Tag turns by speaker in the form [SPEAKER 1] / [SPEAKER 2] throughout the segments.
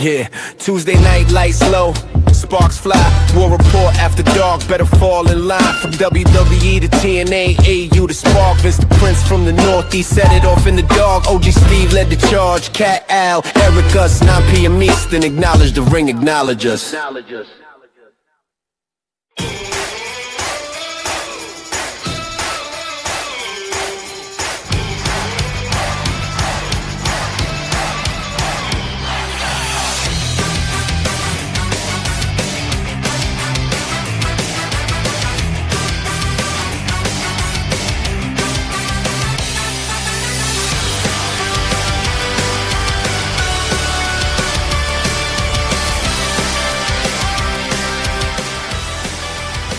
[SPEAKER 1] Yeah, Tuesday night, lights low, sparks fly. War report after dark, better fall in line. From WWE to TNA, AU to Spark. Vince the Prince from the Northeast set it off in the dark. OG Steve led the charge. Cat Al, Eric Us, 9 p.m. Eastern. Acknowledge the ring, acknowledge us.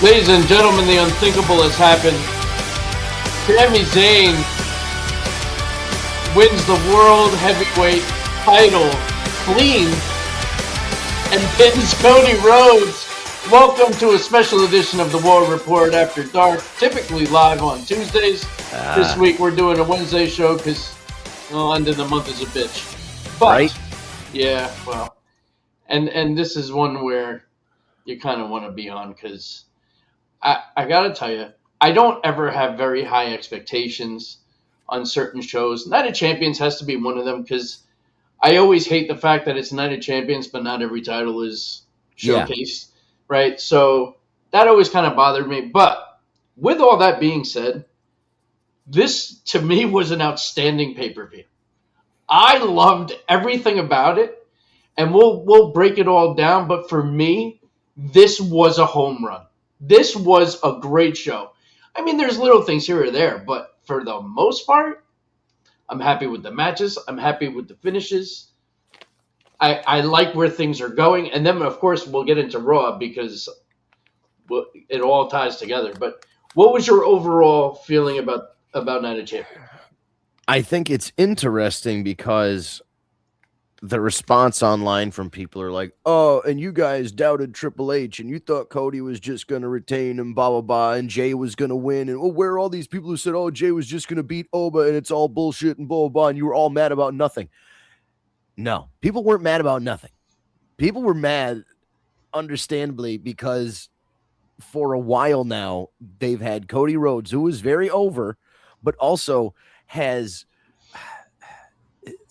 [SPEAKER 2] Ladies and gentlemen, the unthinkable has happened. Sami Zayn wins the World Heavyweight title clean and pins Cody Rhodes. Welcome to a special edition of the War Report After Dark, typically live on Tuesdays. This week we're doing a Wednesday show because, well, end of the month is a bitch. But,
[SPEAKER 3] right?
[SPEAKER 2] Yeah, well, and this is one where you kind of want to be on because I got to tell you, I don't ever have very high expectations on certain shows. Night of Champions has to be one of them because I always hate the fact that it's Night of Champions, but not every title is showcased, right? So that always kind of bothered me. But with all that being said, this to me was an outstanding pay-per-view. I loved everything about it, and we'll break it all down. But for me, this was a home run. This was a great show. I mean, there's little things here or there, but for the most part, I'm happy with the matches. I'm happy with the finishes. I like where things are going. And then, of course, we'll get into Raw because it all ties together. But what was your overall feeling about Night of Champions?
[SPEAKER 3] I think it's interesting because the response online from people are like, oh, and you guys doubted Triple H and you thought Cody was just going to retain and blah, blah, blah, and Jay was going to win. And where are all these people who said, oh, Jay was just going to beat Oba and it's all bullshit and blah, blah, blah, and you were all mad about nothing. No, people weren't mad about nothing. People were mad, understandably, because for a while now, they've had Cody Rhodes, who is very over, but also has...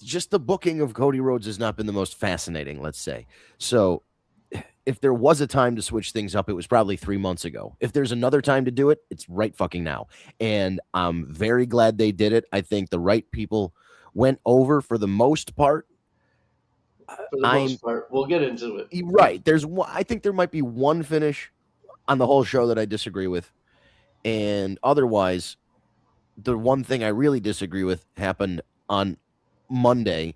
[SPEAKER 3] just the booking of Cody Rhodes has not been the most fascinating, let's say. So if there was a time to switch things up, it was probably 3 months ago. If there's another time to do it, it's right fucking now. And I'm very glad they did it. I think the right people went over for the most part.
[SPEAKER 2] For the most part, we'll get into it.
[SPEAKER 3] Right. I think there might be one finish on the whole show that I disagree with. And otherwise, the one thing I really disagree with happened on Monday,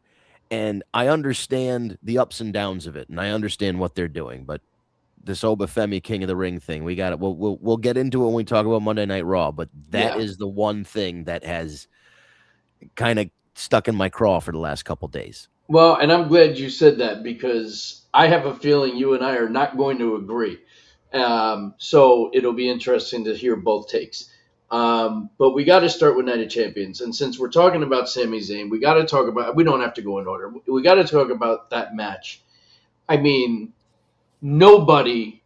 [SPEAKER 3] and I understand the ups and downs of it, and I understand what they're doing, but this Obafemi King of the Ring thing, we got it. We'll get into it when we talk about Monday Night Raw, but that is the one thing that has kind of stuck in my craw for the last couple days.
[SPEAKER 2] Well, and I'm glad you said that because I have a feeling you and I are not going to agree. So it'll be interesting to hear both takes. But we got to start with Night of Champions. And since we're talking about Sami Zayn, we got to talk about, we don't have to go in order. We got to talk about that match. I mean, nobody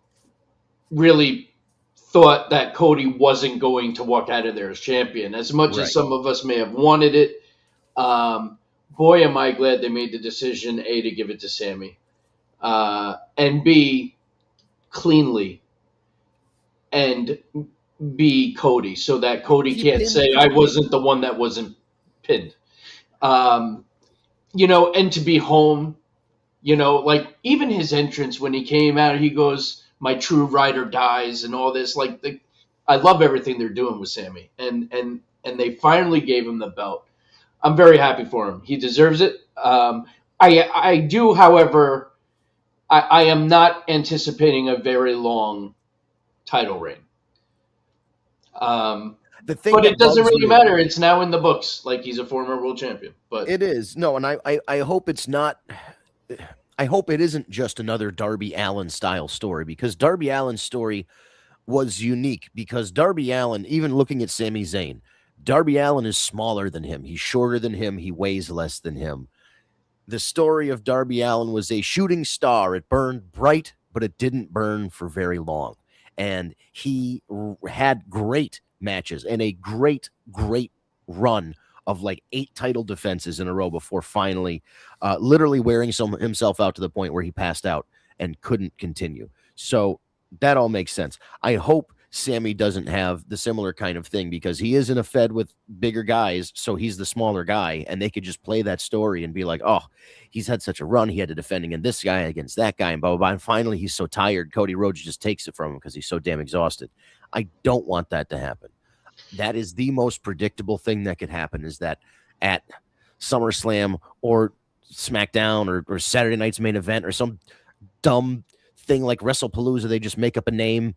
[SPEAKER 2] really thought that Cody wasn't going to walk out of there as champion, as much as some of us may have wanted it. Boy, am I glad they made the decision, A, to give it to Sami, and B, cleanly, and be Cody, so that Cody can't say I wasn't the one that wasn't pinned. And to be home, like even his entrance when he came out, he goes, "My true rider dies," and all this. I love everything they're doing with Sami, and they finally gave him the belt. I'm very happy for him. He deserves it. I do, however, I am not anticipating a very long title reign. But it doesn't really matter. It's now in the books, like he's a former world champion. But
[SPEAKER 3] it is. No, and I hope it's not. I hope it isn't just another Darby Allin style story, because Darby Allin's story was unique. Because Darby Allin, even looking at Sami Zayn, Darby Allin is smaller than him. He's shorter than him. He weighs less than him. The story of Darby Allin was a shooting star. It burned bright, but it didn't burn for very long. And he had great matches and a great run of like 8 title defenses in a row before finally literally wearing himself out to the point where he passed out and couldn't continue. So that all makes sense. I hope Sammy doesn't have the similar kind of thing because he is in a fed with bigger guys, so he's the smaller guy, and they could just play that story and be like, oh, he's had such a run. He had to defend against this guy, against that guy, and blah, blah, blah. And finally, he's so tired, Cody Rhodes just takes it from him because he's so damn exhausted. I don't want that to happen. That is the most predictable thing that could happen, is that at SummerSlam or SmackDown or Saturday night's main event or some dumb thing like WrestlePalooza, they just make up a name,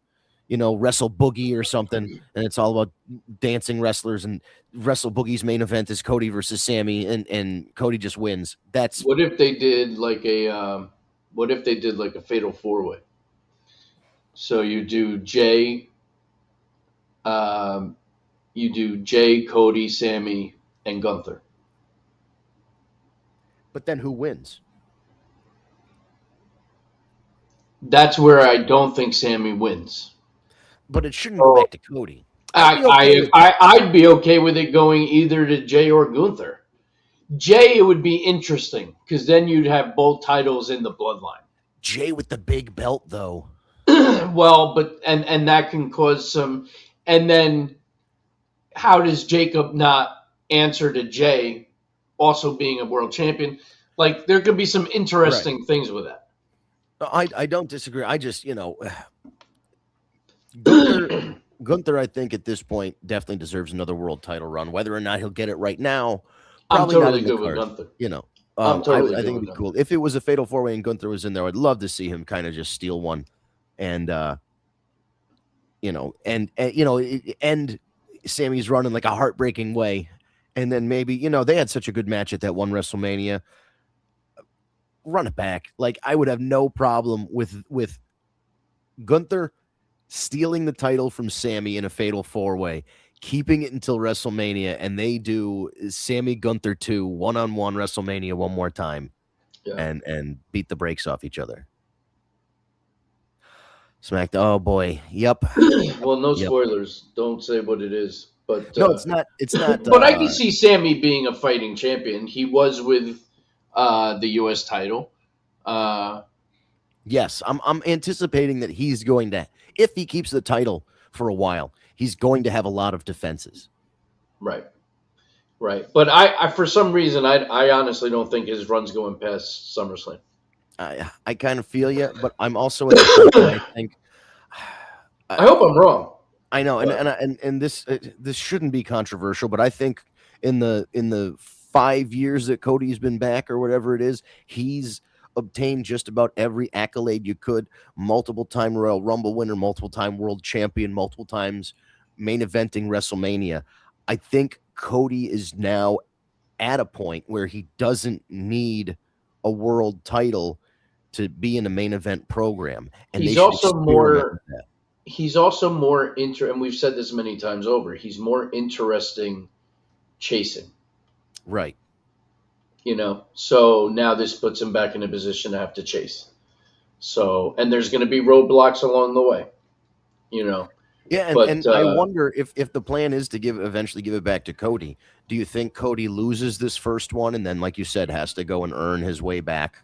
[SPEAKER 3] Wrestle Boogie or something, and it's all about dancing wrestlers, and Wrestle Boogie's main event is Cody versus Sammy, and Cody just wins. That's
[SPEAKER 2] What if they did like a fatal 4-way? So you do Jay, Cody, Sammy, and Gunther.
[SPEAKER 3] But then who wins?
[SPEAKER 2] That's where I don't think Sammy wins.
[SPEAKER 3] But it shouldn't go back to Cody.
[SPEAKER 2] I'd be okay with it going either to Jay or Gunther. Jay, it would be interesting because then you'd have both titles in the bloodline.
[SPEAKER 3] Jay with the big belt, though.
[SPEAKER 2] Well, but and that can cause some. And then, how does Jacob not answer to Jay, also being a world champion? Like, there could be some interesting things with that.
[SPEAKER 3] I don't disagree. I just, Gunther, I think at this point definitely deserves another world title run. Whether or not he'll get it right now, probably
[SPEAKER 2] I'm totally
[SPEAKER 3] not in the
[SPEAKER 2] good with
[SPEAKER 3] cards.
[SPEAKER 2] Gunther.
[SPEAKER 3] I think it'd be cool if it was a fatal 4-way and Gunther was in there. I'd love to see him kind of just steal one, and end Sammy's run in like a heartbreaking way, and then maybe they had such a good match at that one WrestleMania. Run it back. Like, I would have no problem with Gunther stealing the title from Sammy in a fatal 4-way, keeping it until WrestleMania, and they do Sammy Gunther 2 1-on-1 WrestleMania one more time, and beat the brakes off each other. Smacked. Oh boy. Yep.
[SPEAKER 2] Well, no spoilers. Don't say what it is. But
[SPEAKER 3] no, it's not. It's not.
[SPEAKER 2] But I can see Sammy being a fighting champion. He was with the U.S. title.
[SPEAKER 3] Yes, I'm anticipating that he's going to, if he keeps the title for a while, he's going to have a lot of defenses.
[SPEAKER 2] Right. But I for some reason, I honestly don't think his run's going past SummerSlam.
[SPEAKER 3] I kind of feel you, but I'm also at the point where I think.
[SPEAKER 2] I hope I'm wrong.
[SPEAKER 3] I know, and this shouldn't be controversial, but I think in the 5 years that Cody's been back or whatever it is, he's obtained just about every accolade you could. Multiple time Royal Rumble winner, multiple time world champion, multiple times main eventing WrestleMania. I think Cody is now at a point where he doesn't need a world title to be in a main event program, and
[SPEAKER 2] he's also more. And we've said this many times over. He's more interesting chasing.
[SPEAKER 3] Right.
[SPEAKER 2] So now this puts him back in a position to have to chase. So, and there's going to be roadblocks along the way,
[SPEAKER 3] Yeah, and I wonder if the plan is to eventually give it back to Cody. Do you think Cody loses this first one and then, like you said, has to go and earn his way back?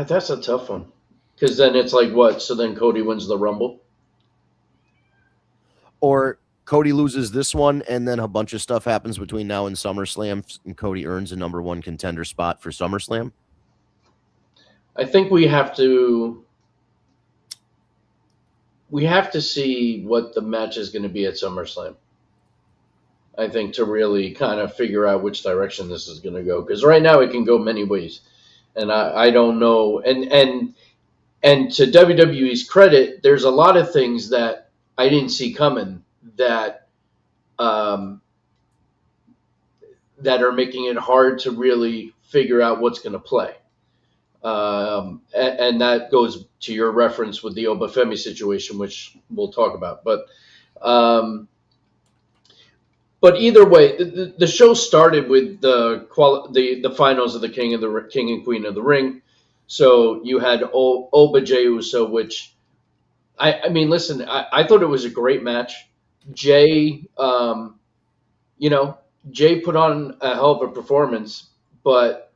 [SPEAKER 2] That's a tough one. Because then it's like what? So then Cody wins the Rumble?
[SPEAKER 3] Or Cody loses this one, and then a bunch of stuff happens between now and SummerSlam, and Cody earns a number one contender spot for SummerSlam?
[SPEAKER 2] I think we have to see what the match is going to be at SummerSlam. I think to really kind of figure out which direction this is going to go. Because right now it can go many ways. And I don't know. And to WWE's credit, there's a lot of things that I didn't see coming that are making it hard to really figure out what's going to play. And that goes to your reference with the Obafemi situation, which we'll talk about. But But either way, the show started with the finals of the King and Queen of the Ring. So you had Oba Jey Uso, which I mean, listen, I thought it was a great match. Jay, you know, Jay put on a hell of a performance, but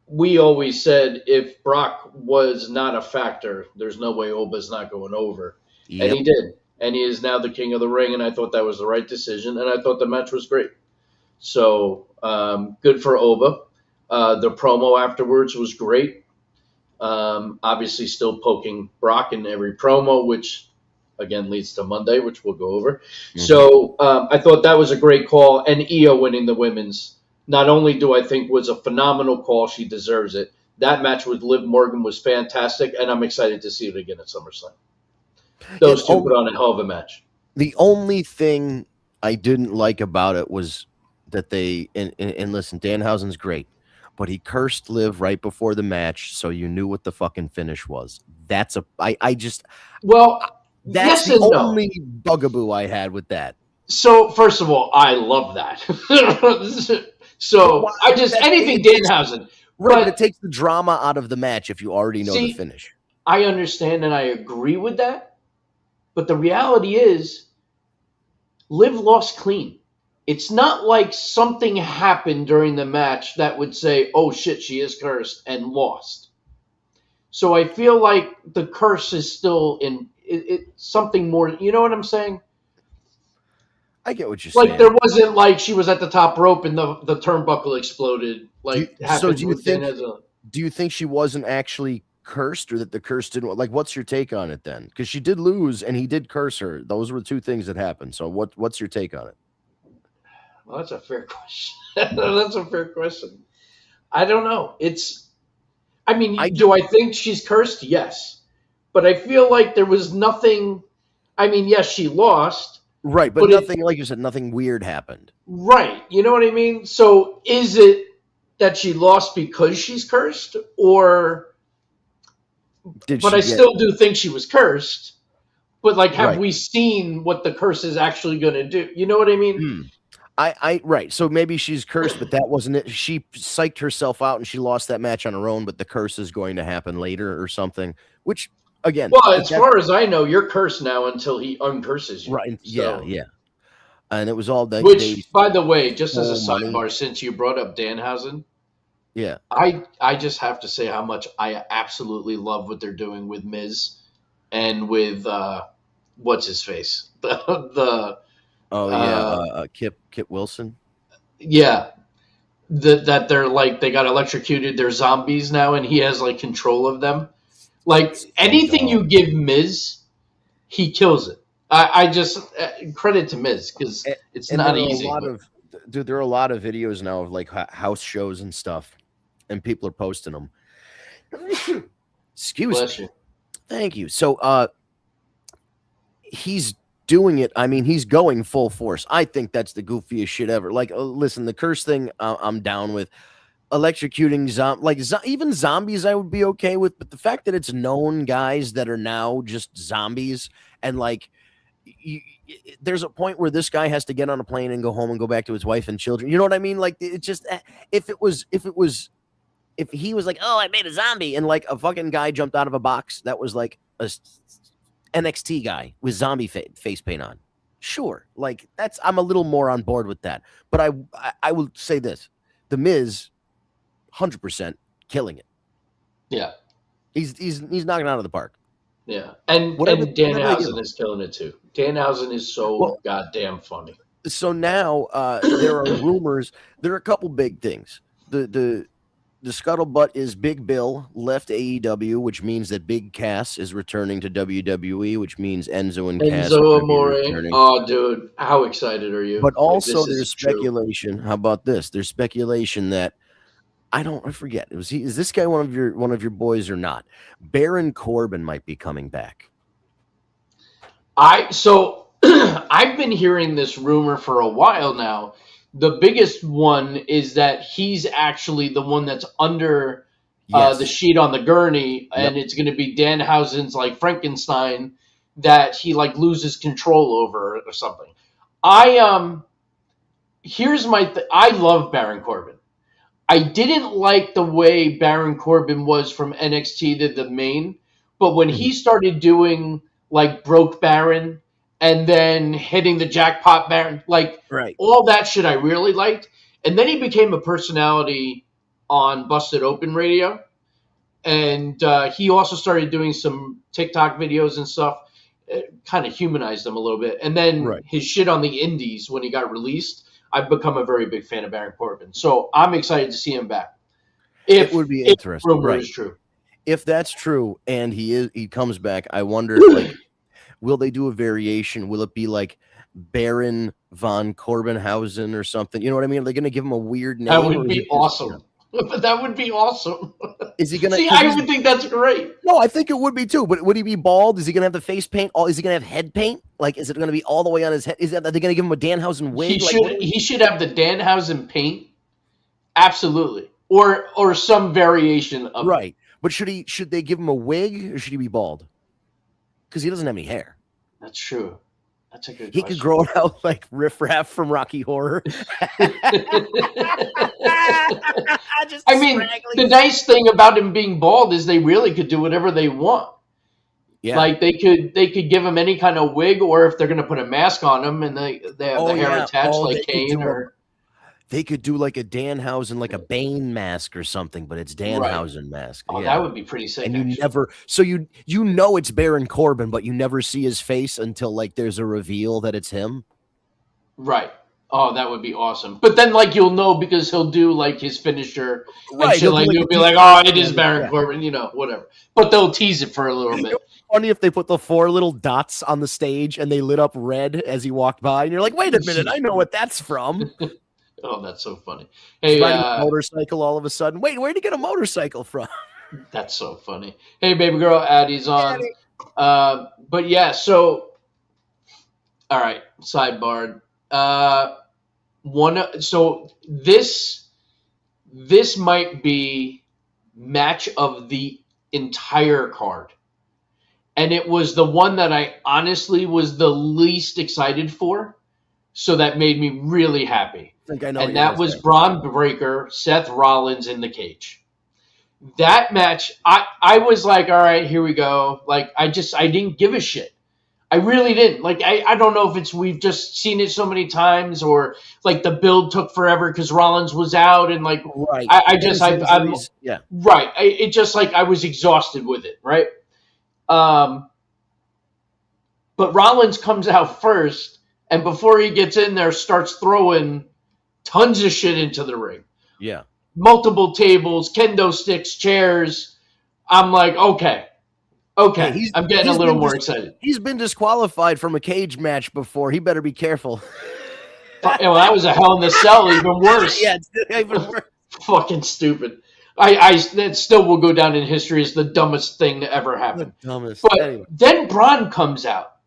[SPEAKER 2] we always said if Brock was not a factor, there's no way Oba's not going over. And he did. And he is now the King of the Ring, and I thought that was the right decision, and I thought the match was great. So good for Oba. The promo afterwards was great. Obviously, still poking Brock in every promo, which again leads to Monday, which we'll go over. Mm-hmm. So I thought that was a great call, and Io winning the women's. Not only do I think was a phenomenal call, she deserves it. That match with Liv Morgan was fantastic, and I'm excited to see it again at SummerSlam. Those two put on a hell of a match.
[SPEAKER 3] The only thing I didn't like about it was that they and listen, Danhausen's great, but he cursed Liv right before the match, so you knew what the fucking finish was. That's the only bugaboo I had with that.
[SPEAKER 2] So first of all, I love that. So I just anything Danhausen.
[SPEAKER 3] Right, but it takes the drama out of the match if you already know the finish.
[SPEAKER 2] I understand and I agree with that. But the reality is, Liv lost clean. It's not like something happened during the match that would say, oh shit, she is cursed and lost. So I feel like the curse is still in something more. You know what I'm saying?
[SPEAKER 3] I get what you're saying.
[SPEAKER 2] Like there wasn't like she was at the top rope and the turnbuckle exploded. Like
[SPEAKER 3] do you think she wasn't actually cursed, or that the curse didn't? Like, what's your take on it then? Because she did lose and he did curse her. Those were the two things that happened. So what's your take on it?
[SPEAKER 2] Well, that's a fair question. That's a fair question. I don't know. Do I think she's cursed? Yes. But I feel like there was nothing. I mean, yes, she lost.
[SPEAKER 3] Right, but nothing, like you said, nothing weird happened.
[SPEAKER 2] Right. You know what I mean? So is it that she lost because she's cursed, or... I still do think she was cursed. But, like, have we seen what the curse is actually going to do? You know what I mean?
[SPEAKER 3] Right. So maybe she's cursed, but that wasn't it. She psyched herself out and she lost that match on her own, but the curse is going to happen later or something, which, again...
[SPEAKER 2] Well, as far as I know, you're cursed now until he uncurses you.
[SPEAKER 3] Right. So. Yeah. And it was all that...
[SPEAKER 2] Which, by the way, just as a sidebar, since you brought up Danhausen...
[SPEAKER 3] Yeah,
[SPEAKER 2] I just have to say how much I absolutely love what they're doing with Miz and with what's his face
[SPEAKER 3] Kip Wilson.
[SPEAKER 2] Yeah, that they're like they got electrocuted. They're zombies now, and he has like control of them. Like anything you give Miz, he kills it. I just credit to Miz because it's not easy.
[SPEAKER 3] There are a lot of videos now of like house shows and stuff. And people are posting them. Excuse me. Thank you. So he's doing it. I mean, he's going full force. I think that's the goofiest shit ever. Like, listen, the curse thing, I'm down with. Electrocuting even zombies, I would be okay with. But the fact that it's known guys that are now just zombies, and like, there's a point where this guy has to get on a plane and go home and go back to his wife and children. You know what I mean? Like, it just if he was like, oh, I made a zombie, and like a fucking guy jumped out of a box that was like a NXT guy with zombie face paint on, sure, like I'm a little more on board with that. But I will say this: The Miz, 100% killing it.
[SPEAKER 2] Yeah,
[SPEAKER 3] he's knocking it out of the park.
[SPEAKER 2] Yeah, and Danhausen is killing it too. Danhausen is so goddamn funny.
[SPEAKER 3] So now there are rumors. There are a couple big things. The scuttlebutt is Big Bill left AEW, which means that Big Cass is returning to WWE, which means Enzo and Cass.
[SPEAKER 2] Enzo Amore. Oh, dude, how excited are you?
[SPEAKER 3] But also there's speculation. True. How about this? There's speculation that I forget. Is this guy one of your boys or not? Baron Corbin might be coming back.
[SPEAKER 2] I've been hearing this rumor for a while now. The biggest one is that he's actually the one that's under the sheet on the gurney, and it's going to be Danhausen's like Frankenstein that he like loses control over or something. I here's my I love Baron Corbin. I didn't like the way Baron Corbin was from NXT to the main, but when he started doing like Broke Baron and then hitting the jackpot Baron, like
[SPEAKER 3] Right.
[SPEAKER 2] all that shit I really liked. And then he became a personality on Busted Open Radio. And he also started doing some TikTok videos and stuff, kind of humanized them a little bit. And then
[SPEAKER 3] Right.
[SPEAKER 2] his shit on the indies when he got released, I've become a very big fan of Baron Corbin. So I'm excited to see him back.
[SPEAKER 3] It would be interesting,
[SPEAKER 2] Rumor
[SPEAKER 3] right?
[SPEAKER 2] is true.
[SPEAKER 3] If that's true and he comes back, I wonder, like, will they do a variation? Will it be like Baron von Corbinhausen or something? You know what I mean? Are they going to give him a weird name?
[SPEAKER 2] That
[SPEAKER 3] or
[SPEAKER 2] would
[SPEAKER 3] is
[SPEAKER 2] be
[SPEAKER 3] it just,
[SPEAKER 2] awesome. That would be awesome.
[SPEAKER 3] Is he going to
[SPEAKER 2] See, I would think that's great.
[SPEAKER 3] No, I think it would be too. But would he be bald? Is he going to have the face paint? Is he going to have head paint? Like, is it going to be all the way on his head? Are they going to give him a Danhausen wig?
[SPEAKER 2] He should have the Danhausen paint. Absolutely. Or some variation of
[SPEAKER 3] right. It. But should they give him a wig or should he be bald? Because he doesn't have any hair.
[SPEAKER 2] That's true. That's a good
[SPEAKER 3] He
[SPEAKER 2] question.
[SPEAKER 3] could grow it out like Riff Raff from Rocky Horror.
[SPEAKER 2] I mean, the nice thing about him being bald is they really could do whatever they want.
[SPEAKER 3] Yeah.
[SPEAKER 2] Like they could give him any kind of wig, or if they're going to put a mask on him and they have the hair attached like Kane, or
[SPEAKER 3] they could do like a Danhausen, like a Bane mask or something, but it's Danhausen mask.
[SPEAKER 2] Oh, that would be pretty sick.
[SPEAKER 3] And you never, it's Baron Corbin, but you never see his face until like there's a reveal that it's him.
[SPEAKER 2] Right. Oh, that would be awesome. But then, like, you'll know because he'll do like his finisher, and shit, like you'll be like, oh, it is Baron Corbin, whatever. But they'll tease it for a little bit.
[SPEAKER 3] Funny if they put the 4 little dots on the stage and they lit up red as he walked by, and you're like, wait a minute, I know what that's from.
[SPEAKER 2] Oh, that's so funny. Hey,
[SPEAKER 3] motorcycle all of a sudden. Wait, where'd he get a motorcycle from?
[SPEAKER 2] That's so funny. Hey, baby girl, Addie's on. But yeah, so all right, sidebar. This might be match of the entire card. And it was the one that I honestly was the least excited for. So that made me really happy. And that was Braun Breaker, Seth Rollins in the cage. That match, I was like, all right, here we go. Like, I didn't give a shit. I really didn't. Like, I don't know if we've just seen it so many times or like the build took forever because Rollins was out and like,
[SPEAKER 3] right.
[SPEAKER 2] Right. It just like I was exhausted with it. Right. But Rollins comes out first. And before he gets in there, starts throwing tons of shit into the ring.
[SPEAKER 3] Yeah.
[SPEAKER 2] Multiple tables, kendo sticks, chairs. I'm like, okay. I'm getting a little more excited.
[SPEAKER 3] He's been disqualified from a cage match before. He better be careful.
[SPEAKER 2] Well, that was a Hell in a Cell, even worse.
[SPEAKER 3] Yeah, it's even worse.
[SPEAKER 2] Fucking stupid. That still will go down in history as the dumbest thing to ever happen.
[SPEAKER 3] The dumbest.
[SPEAKER 2] But anyway. Then Braun comes out.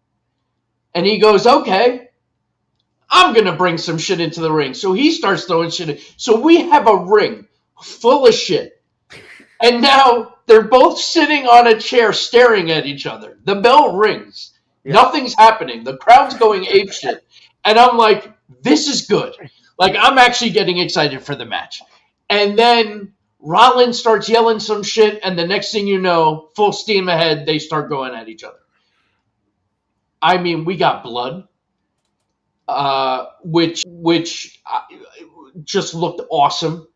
[SPEAKER 2] And he goes, okay, I'm going to bring some shit into the ring. So he starts throwing shit in. So we have a ring full of shit. And now they're both sitting on a chair staring at each other. The bell rings. Yeah. Nothing's happening. The crowd's going apeshit. And I'm like, this is good. Like, I'm actually getting excited for the match. And then Rollins starts yelling some shit. And the next thing you know, full steam ahead, they start going at each other. I mean, we got blood. Which just looked awesome.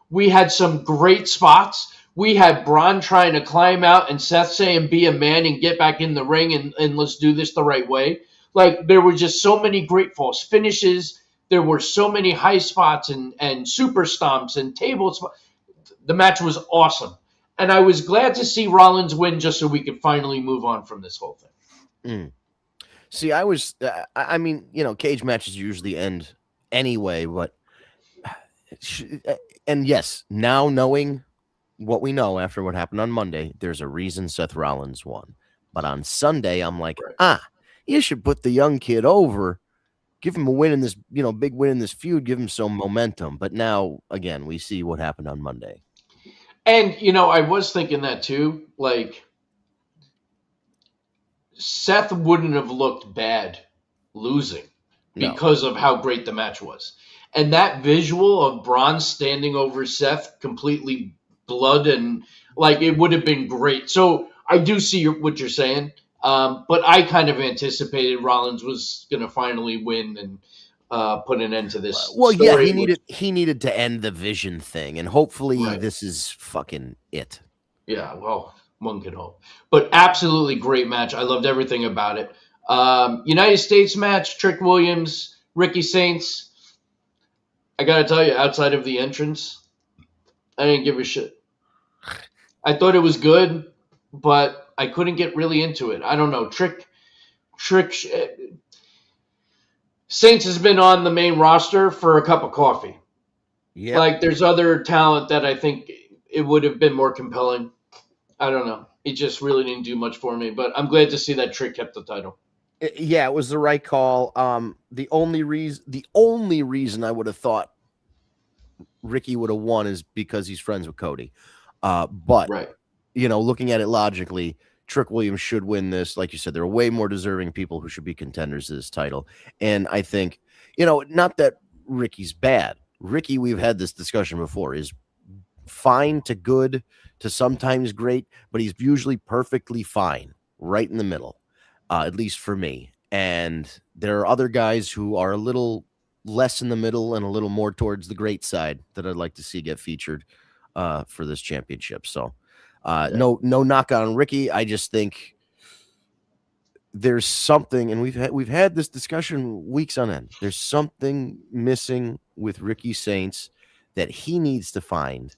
[SPEAKER 2] We had some great spots. We had Braun trying to climb out and Seth saying, be a man and get back in the ring and let's do this the right way. Like, there were just so many great false finishes. There were so many high spots and super stomps and table spots. The match was awesome. And I was glad to see Rollins win just so we could finally move on from this whole thing.
[SPEAKER 3] See, I mean, cage matches usually end anyway, but, and yes, now knowing what we know after what happened on Monday, there's a reason Seth Rollins won. But on Sunday, I'm like, you should put the young kid over, give him a win in this, big win in this feud, give him some momentum. But now, again, we see what happened on Monday.
[SPEAKER 2] And, I was thinking that too, like, Seth wouldn't have looked bad losing because of how great the match was. And that visual of Braun standing over Seth, completely blood and like it would have been great. So I do see what you're saying, but I kind of anticipated Rollins was going to finally win and put an end to this
[SPEAKER 3] Well, yeah,
[SPEAKER 2] story.
[SPEAKER 3] he needed to end the Vision thing, and hopefully
[SPEAKER 2] Right.
[SPEAKER 3] this is fucking it.
[SPEAKER 2] Yeah, well, one can hope. But absolutely great match. I loved everything about it. United States match, Trick Williams, Ricky Saints. I got to tell you, outside of the entrance, I didn't give a shit. I thought it was good, but I couldn't get really into it. I don't know. Saints has been on the main roster for a cup of coffee.
[SPEAKER 3] Yeah,
[SPEAKER 2] Like, there's other talent that I think it would have been more compelling. I don't know. It just really didn't do much for me, but I'm glad to see that Trick kept the title.
[SPEAKER 3] yeah, it was the right call. The only reason I would have thought Ricky would have won is because he's friends with Cody. But
[SPEAKER 2] Right.
[SPEAKER 3] Looking at it logically, Trick Williams should win this. Like you said, there are way more deserving people who should be contenders to this title. And I think, not that Ricky's bad. Ricky, we've had this discussion before, is fine to good to sometimes great, but he's usually perfectly fine, right in the middle, at least for me. And there are other guys who are a little less in the middle and a little more towards the great side that I'd like to see get featured for this championship. So no knock on Ricky. I just think there's something, and we've had this discussion weeks on end. There's something missing with Ricky Saints that he needs to find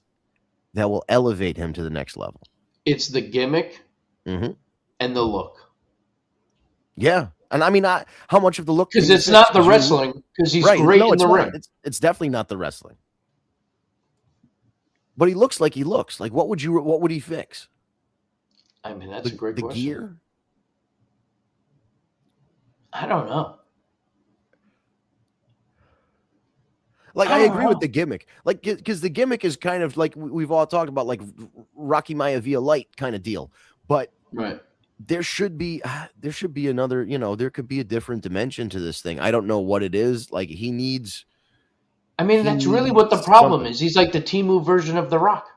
[SPEAKER 3] that will elevate him to the next level.
[SPEAKER 2] It's the gimmick and the look.
[SPEAKER 3] Yeah. And I mean, how much of the look?
[SPEAKER 2] Because it's not the wrestling, because he's great in the ring.
[SPEAKER 3] It's definitely not the wrestling. But he looks like he looks. Like, what would he fix?
[SPEAKER 2] I mean, that's a great question.
[SPEAKER 3] The gear?
[SPEAKER 2] I don't know.
[SPEAKER 3] Like, I agree with the gimmick. Like, because the gimmick is kind of like we've all talked about, like Rocky Maivia light kind of deal. But
[SPEAKER 2] right.
[SPEAKER 3] There should be another, there could be a different dimension to this thing. I don't know what it is. Like, he needs.
[SPEAKER 2] I mean, that's really what the problem is. He's like the Temu version of The Rock.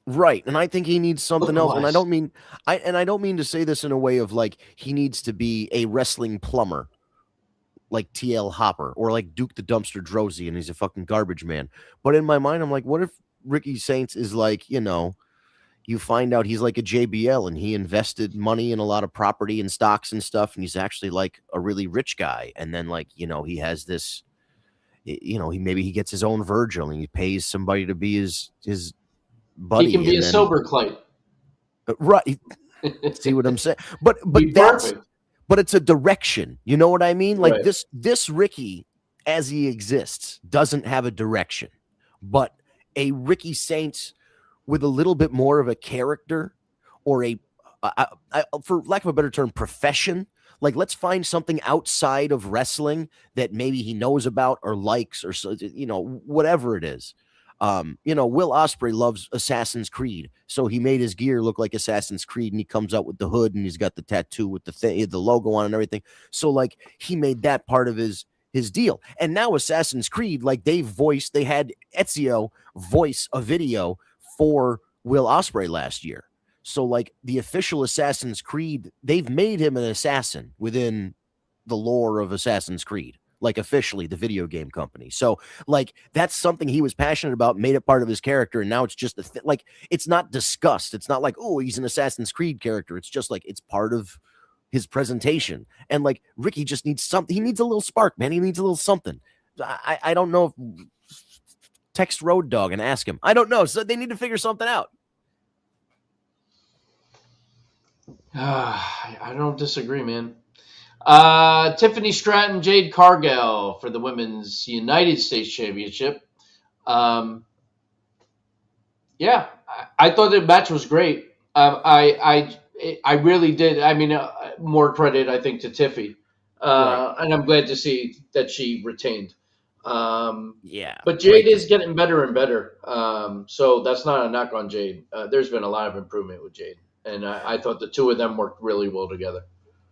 [SPEAKER 3] Right. And I think he needs something else. And I don't mean to say this in a way of like he needs to be a wrestling plumber like TL Hopper or like Duke the Dumpster Drozy and he's a fucking garbage man. But in my mind, I'm like, what if Ricky Saints is like, you find out he's like a JBL and he invested money in a lot of property and stocks and stuff. And he's actually like a really rich guy. And then like, he has this, he gets his own Virgil and he pays somebody to be his buddy.
[SPEAKER 2] He can be a sober Clyde.
[SPEAKER 3] Right. See what I'm saying? But that's perfect. But it's a direction. You know what I mean? Like this Ricky, as he exists, doesn't have a direction. But a Ricky Saints with a little bit more of a character or for lack of a better term, profession. Like, let's find something outside of wrestling that maybe he knows about or likes or, whatever it is. Will Ospreay loves Assassin's Creed, so he made his gear look like Assassin's Creed, and he comes out with the hood, and he's got the tattoo with the logo on and everything. So, like, he made that part of his deal. And now Assassin's Creed, like, they had Ezio voice a video for Will Ospreay last year. So, like, the official Assassin's Creed, they've made him an assassin within the lore of Assassin's Creed. Like, officially, the video game company. So, like, that's something he was passionate about, made it part of his character, and now it's just like, it's not discussed. It's not like, oh, he's an Assassin's Creed character. It's just like, it's part of his presentation. And, like, Ricky just needs something. He needs a little spark, man. He needs a little something. I don't know if text Road Dogg and ask him. I don't know. So they need to figure something out.
[SPEAKER 2] I don't disagree, man. Tiffany Stratton, Jade Cargill for the Women's United States Championship. I thought the match was great. I really did. I mean, more credit, I think, to Tiffy. Right. And I'm glad to see that she retained. But Jade is getting better and better. So that's not a knock on Jade. There's been a lot of improvement with Jade. And I thought the two of them worked really well together.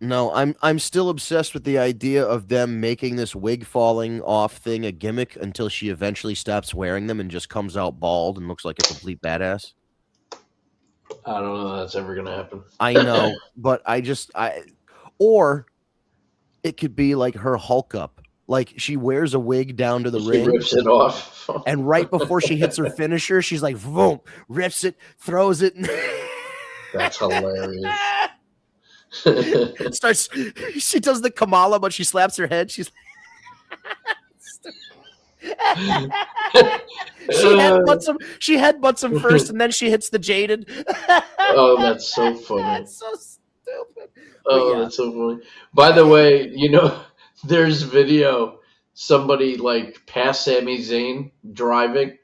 [SPEAKER 3] No, I'm still obsessed with the idea of them making this wig falling off thing a gimmick until she eventually stops wearing them and just comes out bald and looks like a complete badass.
[SPEAKER 2] I don't know if that's ever going to happen.
[SPEAKER 3] I know, but or it could be like her Hulk up. Like she wears a wig down to the
[SPEAKER 2] She
[SPEAKER 3] ring,
[SPEAKER 2] rips it off.
[SPEAKER 3] and right before she hits her finisher, she's like, boom, rips it, throws it, and
[SPEAKER 2] That's hilarious.
[SPEAKER 3] starts. She does the Kamala, but she slaps her head. She's she headbutts him first, and then she hits the Jaded.
[SPEAKER 2] Oh, that's so funny.
[SPEAKER 3] That's so stupid.
[SPEAKER 2] Oh,
[SPEAKER 3] yeah.
[SPEAKER 2] that's so funny. By the way, there's video somebody like past Sami Zayn driving,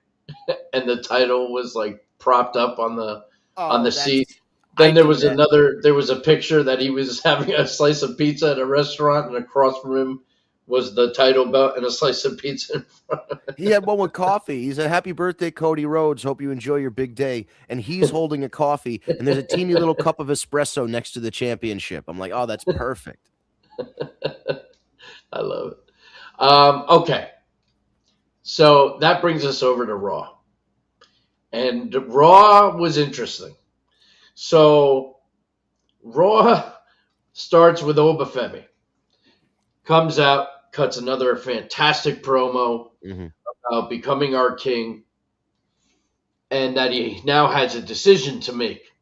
[SPEAKER 2] and the title was like propped up on the seat. Then there was a picture that he was having a slice of pizza at a restaurant, and across from him was the title belt and a slice of pizza in front of it.
[SPEAKER 3] He had one with coffee. He said, "Happy birthday, Cody Rhodes. Hope you enjoy your big day." And he's holding a coffee, and there's a teeny little cup of espresso next to the championship. I'm like, oh, that's perfect.
[SPEAKER 2] I love it. Okay. So that brings us over to Raw. And Raw was interesting. So Raw starts with Obafemi. Comes out, cuts another fantastic promo about becoming our king, and that he now has a decision to make.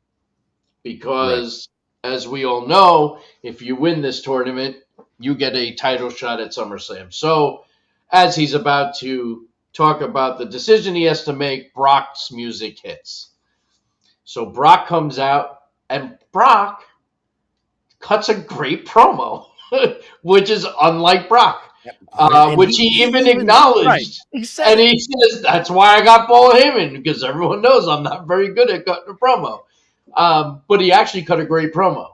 [SPEAKER 2] Because, as we all know, if you win this tournament, you get a title shot at SummerSlam. So, as he's about to talk about the decision he has to make, Brock's music hits. So Brock comes out, and Brock cuts a great promo, which is unlike Brock, which he even acknowledged.
[SPEAKER 3] Right. He said,
[SPEAKER 2] and he says, that's why I got Paul Heyman, because everyone knows I'm not very good at cutting a promo. But he actually cut a great promo.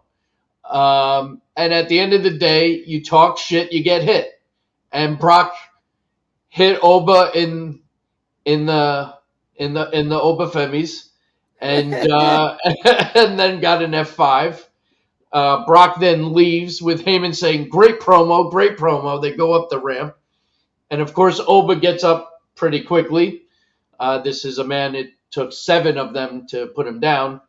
[SPEAKER 2] And at the end of the day, you talk shit, you get hit. And Brock hit Oba in the Obafemis, and and then got an F5. Brock then leaves with Heyman saying, great promo, great promo. They go up the ramp. And of course, Oba gets up pretty quickly. This is a man, it took 7 of them to put him down,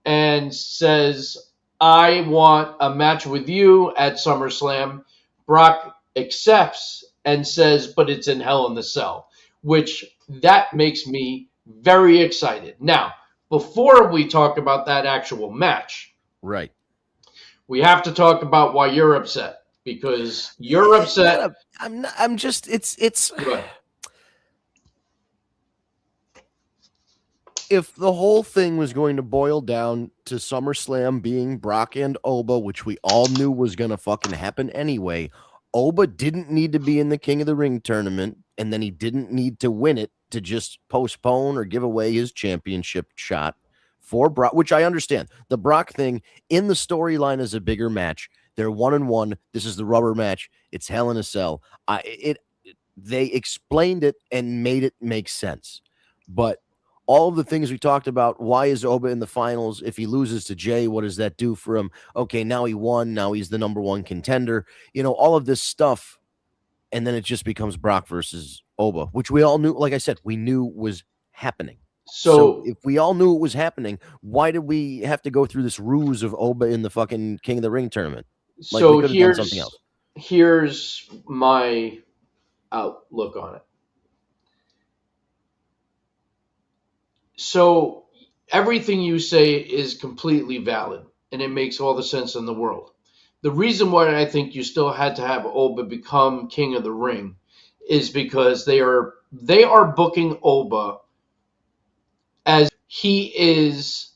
[SPEAKER 2] and says, I want a match with you at SummerSlam. Brock accepts and says, but it's in Hell in the Cell, which that makes me very excited. Now, before we talk about that actual match,
[SPEAKER 3] right,
[SPEAKER 2] we have to talk about why you're upset, because you're upset.
[SPEAKER 3] I'm just, it's. If the whole thing was going to boil down to SummerSlam being Brock and Oba, which we all knew was going to fucking happen anyway, Oba didn't need to be in the King of the Ring tournament, and then he didn't need to win it to just postpone or give away his championship shot for Brock, which I understand. The Brock thing in the storyline is a bigger match. They're 1-1. This is the rubber match. It's Hell in a Cell. They explained it and made it make sense. But all of the things we talked about, why is Oba in the finals? If he loses to Jay, what does that do for him? Okay, now he won. Now he's the number 1 contender. All of this stuff. And then it just becomes Brock versus Oba, which we all knew, like I said, we knew was happening. So if we all knew it was happening, why did we have to go through this ruse of Oba in the fucking King of the Ring tournament? Like,
[SPEAKER 2] so
[SPEAKER 3] we could have done something else.
[SPEAKER 2] Here's my outlook on it. So everything you say is completely valid, and it makes all the sense in the world. The reason why I think you still had to have Oba become King of the Ring is because they are booking Oba as he is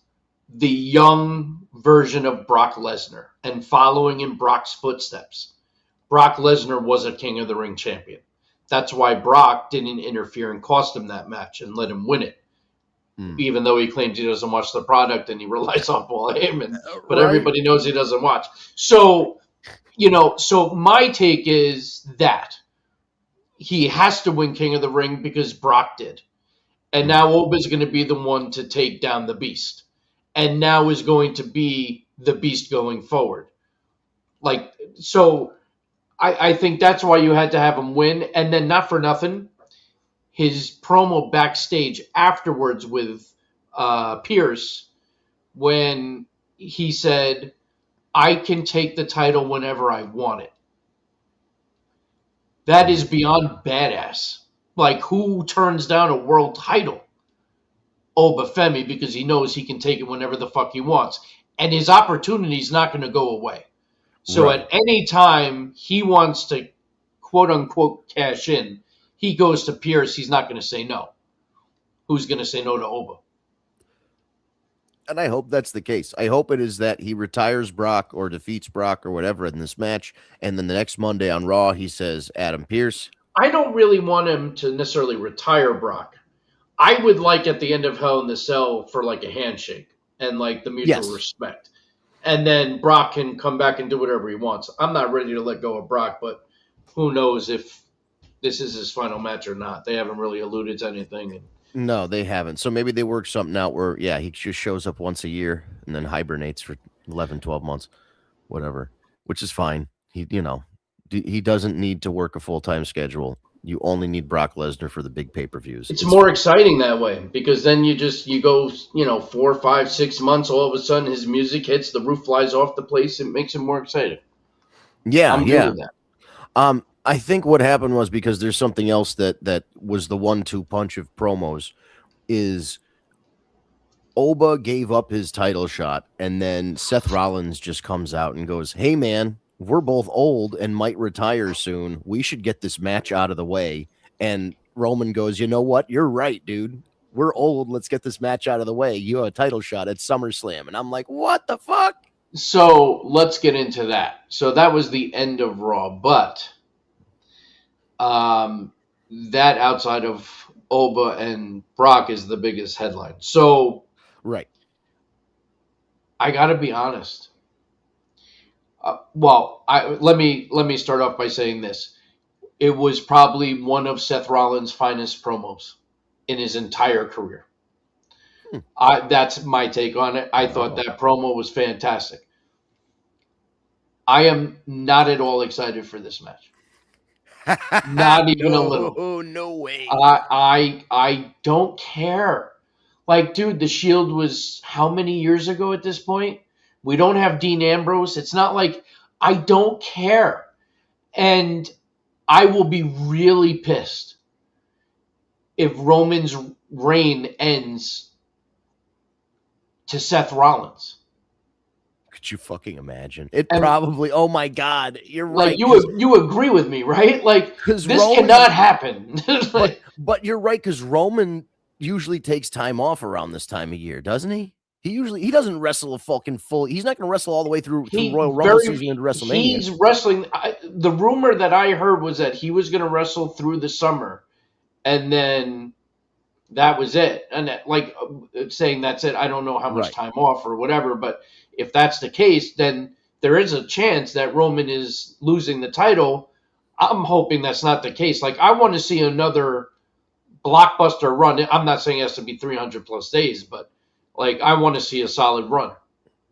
[SPEAKER 2] the young version of Brock Lesnar and following in Brock's footsteps. Brock Lesnar was a King of the Ring champion. That's why Brock didn't interfere and cost him that match and let him win it. Even though he claims he doesn't watch the product and he relies on Paul Heyman, but everybody knows he doesn't watch. So, so my take is that he has to win King of the Ring because Brock did. And now Oba's going to be the one to take down the Beast. And now is going to be the Beast going forward. Like, so I think that's why you had to have him win. And then, not for nothing, his promo backstage afterwards with Pierce, when he said, I can take the title whenever I want it. That is beyond badass. Like, who turns down a world title? Obafemi, because he knows he can take it whenever the fuck he wants. And his opportunity is not going to go away. So
[SPEAKER 3] Right.
[SPEAKER 2] at any time he wants to, quote unquote, cash in, he goes to Pierce. He's not going to say no. Who's going to say no to Oba?
[SPEAKER 3] And I hope that's the case. I hope it is that he retires Brock or defeats Brock or whatever in this match. And then the next Monday on Raw, he says, Adam Pearce.
[SPEAKER 2] I don't really want him to necessarily retire Brock. I would like at the end of Hell in the Cell for like a handshake and like the mutual
[SPEAKER 3] Yes.
[SPEAKER 2] respect. And then Brock can come back and do whatever he wants. I'm not ready to let go of Brock, but who knows if this is his final match or not. They haven't really alluded to anything.
[SPEAKER 3] No, they haven't. So maybe they work something out where, yeah, he just shows up once a year and then hibernates for 11, 12 months, whatever, which is fine. He doesn't need to work a full-time schedule. You only need Brock Lesnar for the big pay-per-views.
[SPEAKER 2] It's more exciting that way because then you go 4, 5, 6 months. All of a sudden, his music hits, the roof flies off the place. It makes him more excited.
[SPEAKER 3] Yeah,
[SPEAKER 2] I'm
[SPEAKER 3] yeah.
[SPEAKER 2] good with that.
[SPEAKER 3] I think what happened was because there's something else that was the 1-2 punch of promos is Oba gave up his title shot and then Seth Rollins just comes out and goes, hey man, we're both old and might retire soon. We should get this match out of the way. And Roman goes, you know what? You're right, dude. We're old. Let's get this match out of the way. You have a title shot at SummerSlam. And I'm like, what the fuck?
[SPEAKER 2] So let's get into that. So that was the end of Raw, but that outside of Oba and Brock is the biggest headline. So
[SPEAKER 3] right,
[SPEAKER 2] I got to be honest. Let me start off by saying this. It was probably one of Seth Rollins' finest promos in his entire career. That's my take on it. I thought that promo was fantastic. I am not at all excited for this match. Not even a little.
[SPEAKER 3] Oh, no way.
[SPEAKER 2] I don't care. Like, dude, the Shield was how many years ago at this point? We don't have Dean Ambrose. It's not like I don't care. And I will be really pissed if Roman's reign ends to Seth Rollins.
[SPEAKER 3] Could you fucking imagine? Probably. Oh my God, you're right.
[SPEAKER 2] Like you agree with me, right? Like this cannot happen.
[SPEAKER 3] but you're right because Roman usually takes time off around this time of year, doesn't he? He doesn't wrestle a fucking full. He's not going to wrestle all the way through Royal Rumble season into WrestleMania.
[SPEAKER 2] He's wrestling. The rumor that I heard was that he was going to wrestle through the summer, and then that was it. And saying that's it. I don't know how much time off or whatever, but if that's the case, then there is a chance that Roman is losing the title. I'm hoping that's not the case. Like, I want to see another blockbuster run. I'm not saying it has to be 300 plus days, but like, I want to see a solid run.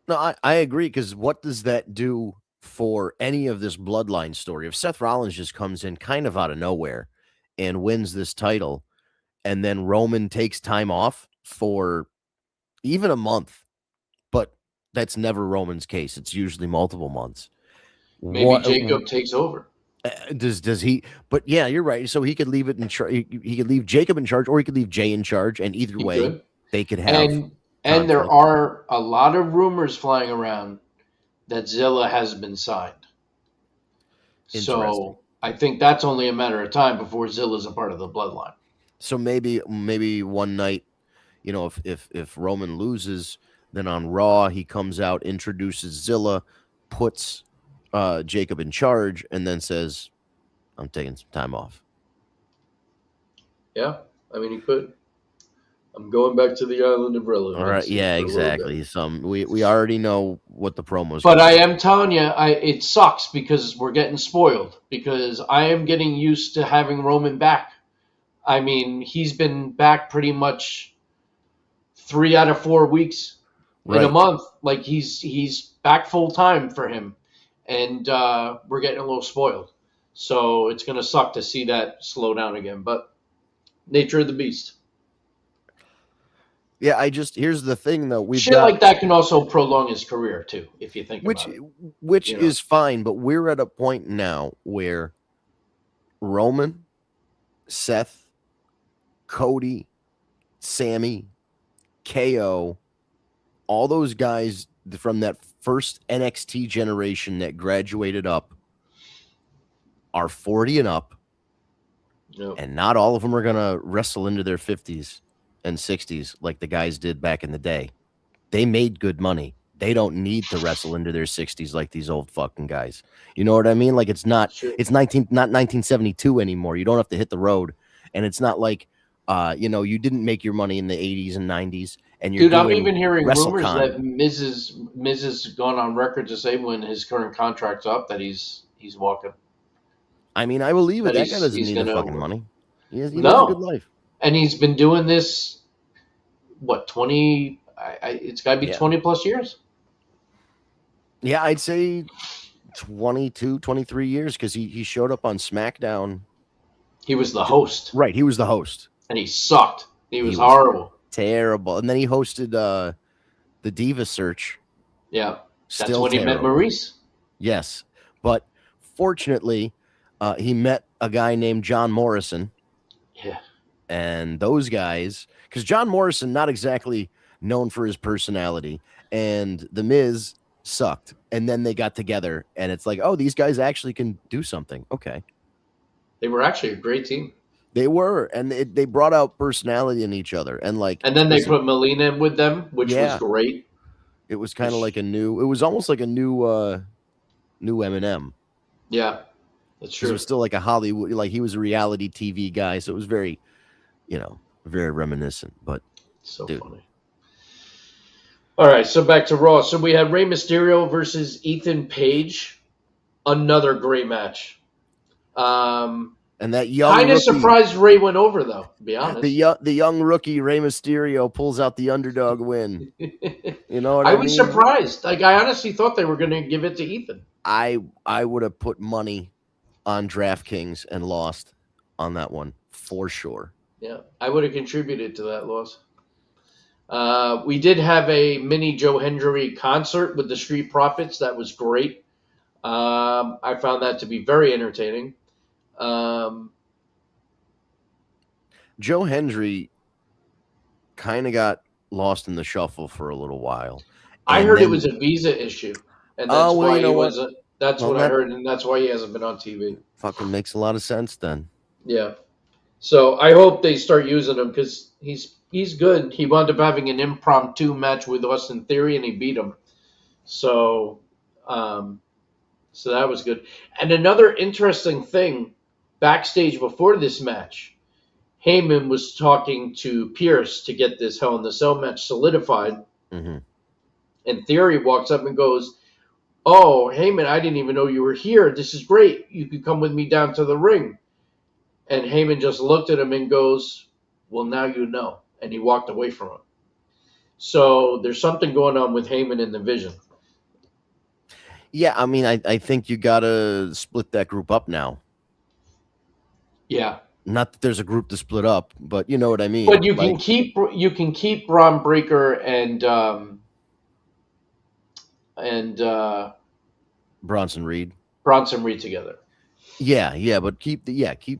[SPEAKER 3] No, I agree, because what does that do for any of this bloodline story? If Seth Rollins just comes in kind of out of nowhere and wins this title, and then Roman takes time off for even a month, but that's never Roman's case. It's usually multiple months.
[SPEAKER 2] Maybe Jacob takes over.
[SPEAKER 3] Does he? But yeah, you're right. So he could leave it in charge. He could leave Jacob in charge, or he could leave Jay in charge. And either way, they could have.
[SPEAKER 2] And there are a lot of rumors flying around that Zilla has been signed. So I think that's only a matter of time before Zilla's a part of the bloodline.
[SPEAKER 3] So maybe one night, if Roman loses, then on Raw he comes out, introduces Zilla, puts Jacob in charge, and then says, I'm taking some time off.
[SPEAKER 2] Yeah, I mean, he could. I'm going back to the island of relevance.
[SPEAKER 3] All right, yeah, exactly. We already know what the promos.
[SPEAKER 2] But I am telling you, it sucks because we're getting spoiled. Because I am getting used to having Roman back. I mean, he's been back pretty much 3 out of 4 weeks in a month. Like he's back full time for him. and we're getting a little spoiled. So it's going to suck to see that slow down again. But nature of the beast.
[SPEAKER 3] Yeah, here's the thing though. We've
[SPEAKER 2] Shit
[SPEAKER 3] got
[SPEAKER 2] like that can also prolong his career too, if you think
[SPEAKER 3] which
[SPEAKER 2] about it.
[SPEAKER 3] which
[SPEAKER 2] You know.
[SPEAKER 3] is fine, but we're at a point now where Roman, Seth, Cody, Sammy, KO, all those guys from that first NXT generation that graduated up are 40 and up,
[SPEAKER 2] Yep.
[SPEAKER 3] and not all of them are going to wrestle into their 50s and 60s like the guys did back in the day. They made good money. They don't need to wrestle into their 60s like these old fucking guys. You know what I mean? Like it's not
[SPEAKER 2] Sure.
[SPEAKER 3] it's 1972 anymore. You don't have to hit the road, and it's not like you didn't make your money in the 80s and 90s, and you're
[SPEAKER 2] Dude, I'm
[SPEAKER 3] doing
[SPEAKER 2] even hearing rumors
[SPEAKER 3] WrestleCon.
[SPEAKER 2] that Miz has gone on record to say when his current contract's up that he's walking.
[SPEAKER 3] I mean, I believe it.
[SPEAKER 2] That
[SPEAKER 3] That guy doesn't
[SPEAKER 2] he's
[SPEAKER 3] need the
[SPEAKER 2] gonna-
[SPEAKER 3] fucking money. He lives a
[SPEAKER 2] No.
[SPEAKER 3] good life.
[SPEAKER 2] And he's been doing this, what, 20? It's got to be
[SPEAKER 3] Yeah.
[SPEAKER 2] 20 plus years.
[SPEAKER 3] Yeah, I'd say 22, 23 years because he showed up on SmackDown.
[SPEAKER 2] He was the host,
[SPEAKER 3] Right, he was the host.
[SPEAKER 2] and he sucked. He was
[SPEAKER 3] was-
[SPEAKER 2] horrible.
[SPEAKER 3] Terrible. And then he hosted the Diva Search.
[SPEAKER 2] Yeah, that's
[SPEAKER 3] Still
[SPEAKER 2] when he met
[SPEAKER 3] terrible.
[SPEAKER 2] Maurice.
[SPEAKER 3] Yes. But fortunately, he met a guy named John Morrison.
[SPEAKER 2] Yeah.
[SPEAKER 3] And those guys, because John Morrison, not exactly known for his personality, and The Miz sucked. And then they got together, and it's like, oh, these guys actually can do something. Okay.
[SPEAKER 2] They were actually a great team.
[SPEAKER 3] They were, and they brought out personality in each other. And like,
[SPEAKER 2] And then they
[SPEAKER 3] listen,
[SPEAKER 2] put Melina in with them, which
[SPEAKER 3] Yeah.
[SPEAKER 2] was great.
[SPEAKER 3] it was kind of like it was almost like a new Eminem.
[SPEAKER 2] Yeah, that's
[SPEAKER 3] 'Cause
[SPEAKER 2] true.
[SPEAKER 3] it was still like a Hollywood, like he was a reality TV guy, so it was very, very reminiscent. But
[SPEAKER 2] So
[SPEAKER 3] Dude.
[SPEAKER 2] funny. All right, so back to Raw. So we had Rey Mysterio versus Ethan Page. Another great match.
[SPEAKER 3] and that young
[SPEAKER 2] Kind of
[SPEAKER 3] rookie,
[SPEAKER 2] surprised Ray went over, though, to be honest.
[SPEAKER 3] the young rookie Rey Mysterio pulls out the underdog win. You know what I
[SPEAKER 2] I
[SPEAKER 3] mean?
[SPEAKER 2] was surprised. Like, I honestly thought they were going to give it to Ethan.
[SPEAKER 3] I would have put money on DraftKings and lost on that one for sure.
[SPEAKER 2] Yeah, I would have contributed to that loss. We did have a mini Joe Hendry concert with the Street Profits. That was great. I found that to be very entertaining.
[SPEAKER 3] Joe Hendry kind of got lost in the shuffle for a little while.
[SPEAKER 2] I
[SPEAKER 3] And
[SPEAKER 2] heard it
[SPEAKER 3] then-
[SPEAKER 2] was a visa issue, and
[SPEAKER 3] Oh,
[SPEAKER 2] that's
[SPEAKER 3] well,
[SPEAKER 2] why
[SPEAKER 3] you know
[SPEAKER 2] he
[SPEAKER 3] what?
[SPEAKER 2] wasn't. That's
[SPEAKER 3] Well,
[SPEAKER 2] what I
[SPEAKER 3] that-
[SPEAKER 2] heard, and that's why he hasn't been on TV.
[SPEAKER 3] Fucking makes a lot of sense then.
[SPEAKER 2] Yeah. So I hope they start using him because he's good. He wound up having an impromptu match with Austin Theory, and he beat him. So, so that was good. And another interesting thing, backstage before this match, Heyman was talking to Pierce to get this Hell in the Cell match solidified.
[SPEAKER 3] hmm
[SPEAKER 2] And Theory walks up and goes, "Oh, Heyman, I didn't even know you were here. This is great. You could come with me down to the ring." And Heyman just looked at him and goes, "Well, now you know." And he walked away from him. So there's something going on with Heyman in the Vision.
[SPEAKER 3] Yeah, I mean, I think you gotta split that group up now.
[SPEAKER 2] Yeah.
[SPEAKER 3] Not that there's a group to split up, but you know what I mean.
[SPEAKER 2] But you can
[SPEAKER 3] Like,
[SPEAKER 2] keep Braun Breaker and
[SPEAKER 3] Bronson Reed.
[SPEAKER 2] Bronson Reed together.
[SPEAKER 3] Yeah, but keep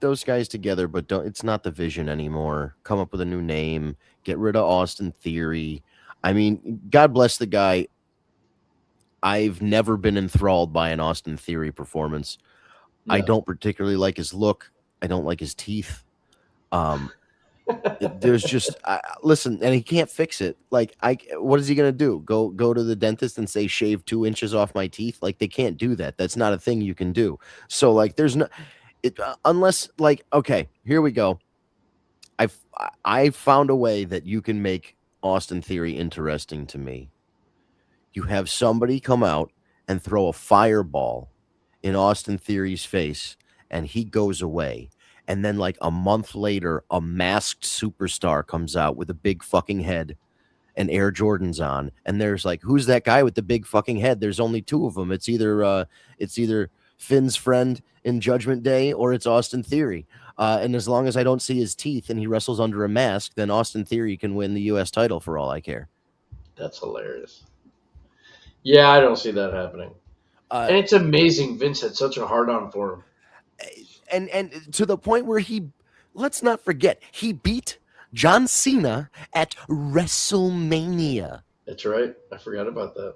[SPEAKER 3] those guys together, but don't. It's not the Vision anymore. Come up with a new name. Get rid of Austin Theory. I mean, God bless the guy. I've never been enthralled by an Austin Theory performance. I
[SPEAKER 2] No.
[SPEAKER 3] don't particularly like his look. I don't like his teeth. There's just listen, and he can't fix it. Like, what is he gonna do? Go to the dentist and say shave 2 inches off my teeth? Like, they can't do that. That's not a thing you can do. So like, there's no, unless like, okay, here we go. I found a way that you can make Austin Theory interesting to me. You have somebody come out and throw a fireball in Austin Theory's face, and he goes away. And then, like a month later, a masked superstar comes out with a big fucking head and Air Jordans on, and there's like, who's that guy with the big fucking head? There's only two of them. It's either Finn's friend in Judgment Day or it's Austin Theory. And as long as I don't see his teeth and he wrestles under a mask, then Austin Theory can win the U.S. title for all I care.
[SPEAKER 2] That's hilarious. Yeah, I don't see that happening. And it's amazing Vince had such a hard-on for him.
[SPEAKER 3] And to the point where let's not forget, he beat John Cena at WrestleMania.
[SPEAKER 2] That's right. I forgot about that.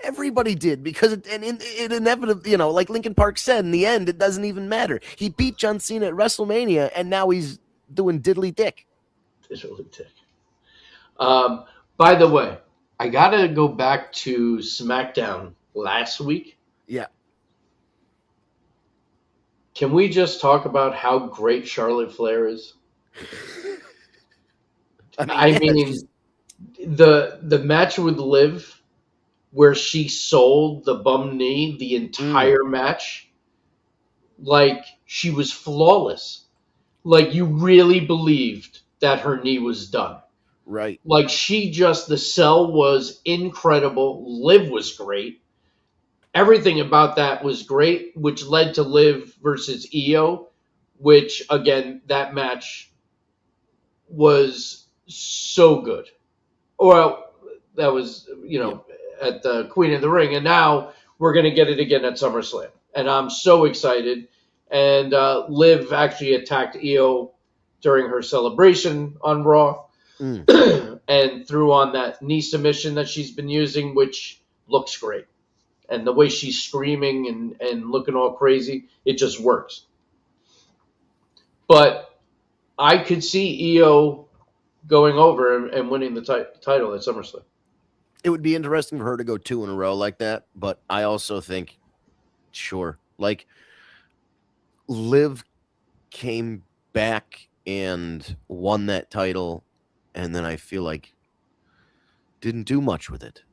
[SPEAKER 3] Everybody did, because it inevitably, like Linkin Park said, in the end, it doesn't even matter. He beat John Cena at WrestleMania, and now he's doing diddly dick.
[SPEAKER 2] Diddly dick. By the way, I got to go back to SmackDown last week.
[SPEAKER 3] Yeah.
[SPEAKER 2] Can we just talk about how great Charlotte Flair is? I mean, the match with Liv, where she sold the bum knee the entire match, like she was flawless. Like you really believed that her knee was done.
[SPEAKER 3] Right.
[SPEAKER 2] Like the sell was incredible. Liv was great. Everything about that was great, which led to Liv versus Io, which again, that match was so good. Well, that was, at the Queen of the Ring, and now we're going to get it again at SummerSlam, and I'm so excited. And Liv actually attacked Io during her celebration on Raw, and threw on that knee submission that she's been using, which looks great. And the way she's screaming and looking all crazy, it just works. But I could see Io going over and winning the title at SummerSlam.
[SPEAKER 3] It would be interesting for her to go 2 in a row like that, but I also think, sure, like Liv came back and won that title, and then I feel like didn't do much with it.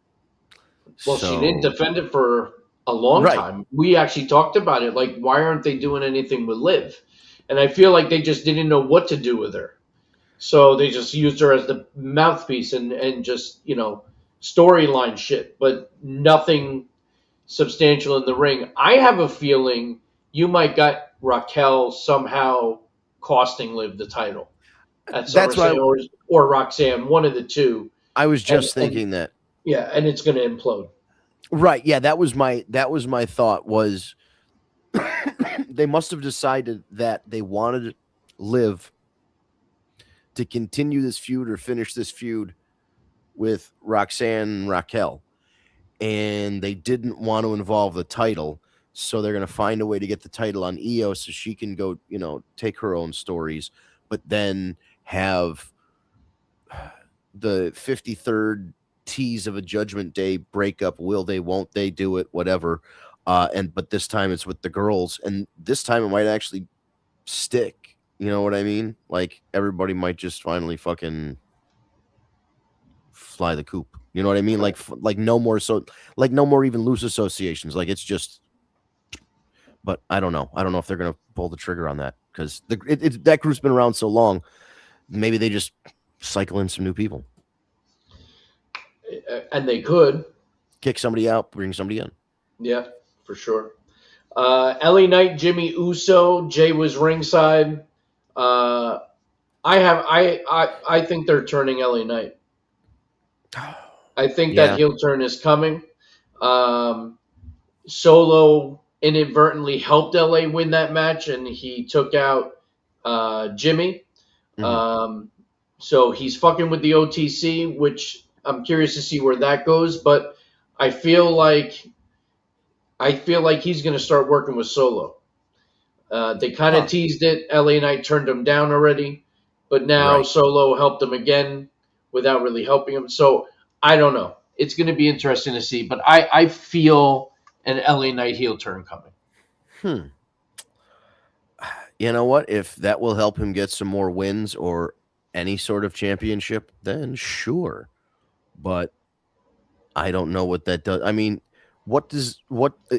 [SPEAKER 2] Well, she didn't defend it for a long time. We actually talked about it. Like, why aren't they doing anything with Liv? And I feel like they just didn't know what to do with her. So they just used her as the mouthpiece and just, storyline shit, but nothing substantial in the ring. I have a feeling you might got Raquel somehow costing Liv the title at SummerSlam or Roxanne, one of the two.
[SPEAKER 3] I was just thinking that.
[SPEAKER 2] Yeah, and it's going to implode.
[SPEAKER 3] Right. Yeah, that was my thought was they must have decided that they wanted Liv to continue this feud or finish this feud with Roxanne and Raquel, and they didn't want to involve the title, so they're going to find a way to get the title on Io so she can go, take her own stories, but then have the 53rd tease of a Judgment Day breakup. Will they, won't they do it, whatever. But this time it's with the girls, and this time it might actually stick. You know what I mean? Like everybody might just finally fucking fly the coop. You know what I mean? Like no more even loose associations. Like it's just. But I don't know. I don't know if they're gonna pull the trigger on that because that group's been around so long. Maybe they just cycle in some new people.
[SPEAKER 2] And they could
[SPEAKER 3] kick somebody out, bring somebody in.
[SPEAKER 2] Yeah, for sure. LA Knight, Jimmy Uso, Jay was ringside. I think they're turning LA Knight. I think that heel turn is coming. Solo inadvertently helped LA win that match, and he took out Jimmy. Mm-hmm. So he's fucking with the OTC, which I'm curious to see where that goes. But I feel like he's going to start working with Solo. They kind of teased it. LA Knight turned him down already, but now Solo helped him again without really helping him. So I don't know. It's going to be interesting to see. But I feel an LA Knight heel turn coming.
[SPEAKER 3] You know what? If that will help him get some more wins or any sort of championship, then sure. But I don't know what that does. I mean,